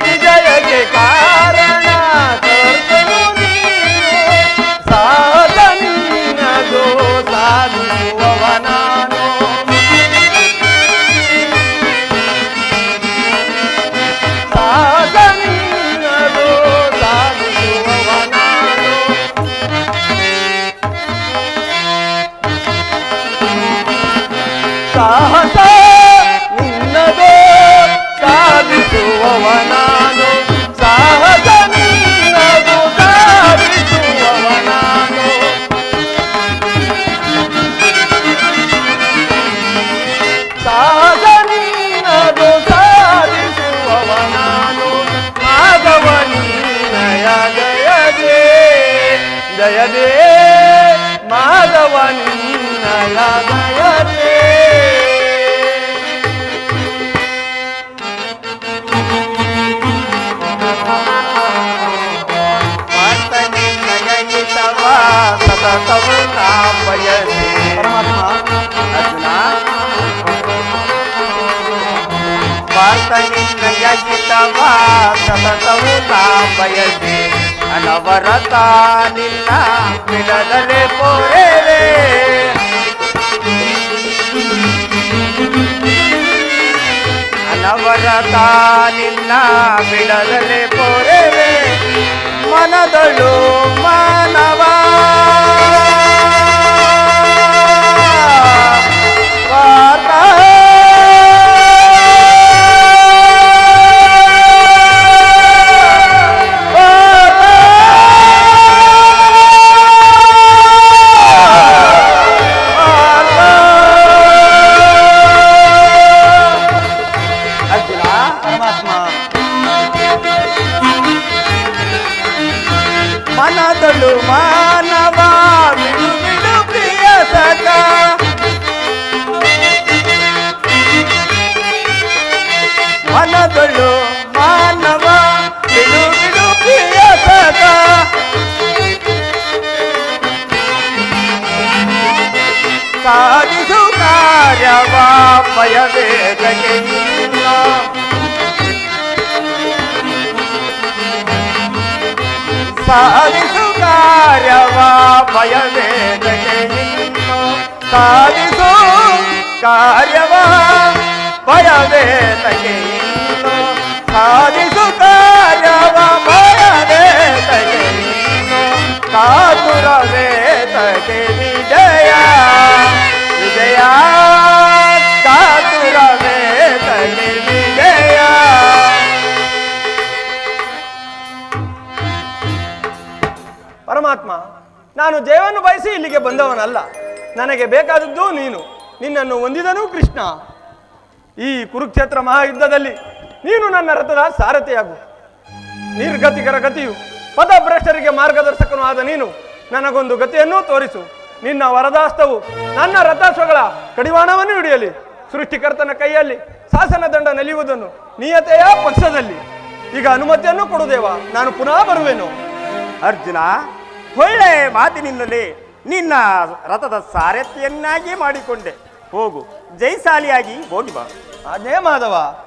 ವಿಜಯಕ್ಕೆ ಕಾರಣ ಕರ್ತನು ನೀನು. ಸಾಧ ನಿನ್ನದು ಸಾಧಿಸುವವ ನಾನು. ಸಾಧ ನಿನ್ನದು ಸಾಧಿಸುವವ ನಾನು. ಸಾಹಸ ನಿನ್ನದು ಸಾಧಿಸುವವ ನಾನು. ಸಾಹಸ ನಿನ್ನದು ಸಾಧಿಸುವವ ನಾನು. ಸಾಹಸ ನಿನ್ನದು ಸಾಧಿಸುವವ ನಾನು. ಮಾಧವ ನಿನ್ನಯ ದಯದೇ ದಯದೇ ಮಾಧವ ನಿನ್ನಯ ದಯದೇ. ಮಾತನಿನ್ನಯಗಿತವ ಸತತವು ನಾ ಬಯಸಿ. ಅರ್ಜುನ, ಮಾತನಿನ್ನಯಗಿತವ ಸತತವು ನಾ ಬಯಸಿ. ಅನವರತ ನಿನ್ನ ಬಿಡದಲೆ ಪೋರೆವೆ. ಅನವರತ ನಿನ್ನ ಬಿಡದಲೆ ಪೋರೆವೆ. ಮನದಳು ಮಾನವ ಸಾಧಿಸು ಕಾರ್ಯವ ಭಯವೇದಗೆ ಇಲ್ಲ. ಸಾಧಿಸು ಕಾರ್ಯವ ಭಯವೇದಗೆ ಇಲ್ಲ. ಸಾಧಿಸು ಕಾರ್ಯವ ಭಯವೇದಗೆ ಇಲ್ಲ. ಸಾಧಿಸು ಕಾರ್ಯವ ಭಯವೇದಗೆ ಇಲ್ಲ. ಕಾತುರವೇದಗೆ ವಿಜಯ ವಿಜಯ ಕಾತುರವೇದಗೆ ವಿಜಯ. ಪರಮಾತ್ಮ, ನಾನು ಜಯವನ್ನು ಬಯಸಿ ಇಲ್ಲಿಗೆ ಬಂದವನಲ್ಲ. ನನಗೆ ಬೇಕಾದದ್ದು ನೀನು. ನಿನ್ನನ್ನು ಹೊಂದಿದನು ಕೃಷ್ಣ. ಈ ಕುರುಕ್ಷೇತ್ರ ಮಹಾಯುದ್ಧದಲ್ಲಿ ನೀನು ನನ್ನ ರಥದ ಸಾರಥಿಯಾಗು. ನಿರ್ಗತಿಕರ ಗತಿಯು ಪದಭ್ರಷ್ಟರಿಗೆ ಮಾರ್ಗದರ್ಶಕನೂ ಆದ ನೀನು ನನಗೊಂದು ಗತಿಯನ್ನು ತೋರಿಸು. ನಿನ್ನ ವರದಾಸ್ತವು ನನ್ನ ರಥಾಶ್ವಗಳ ಕಡಿವಾಣವನ್ನು ಹಿಡಿಯಲಿ. ಸೃಷ್ಟಿಕರ್ತನ ಕೈಯಲ್ಲಿ ಶಾಸನ ದಂಡ ನೆಲೆಯುವುದನ್ನು ನಿಯತೆಯ ಪಕ್ಷದಲ್ಲಿ. ಈಗ ಅನುಮತಿಯನ್ನು ಕೊಡುದೇವ, ನಾನು ಪುನಃ ಬರುವೆನು. ಅರ್ಜುನ, ಒಳ್ಳೆ ಮಾತಿನಿಂದಲೇ ನಿನ್ನ ರಥದ ಸಾರಥಿಯನ್ನಾಗಿ ಮಾಡಿಕೊಂಡೆ. ಹೋಗು, ಜೈಶಾಲಿಯಾಗಿ ಹೋಗಿ ಬಾ. ಅದೇ ಮಾಧವ.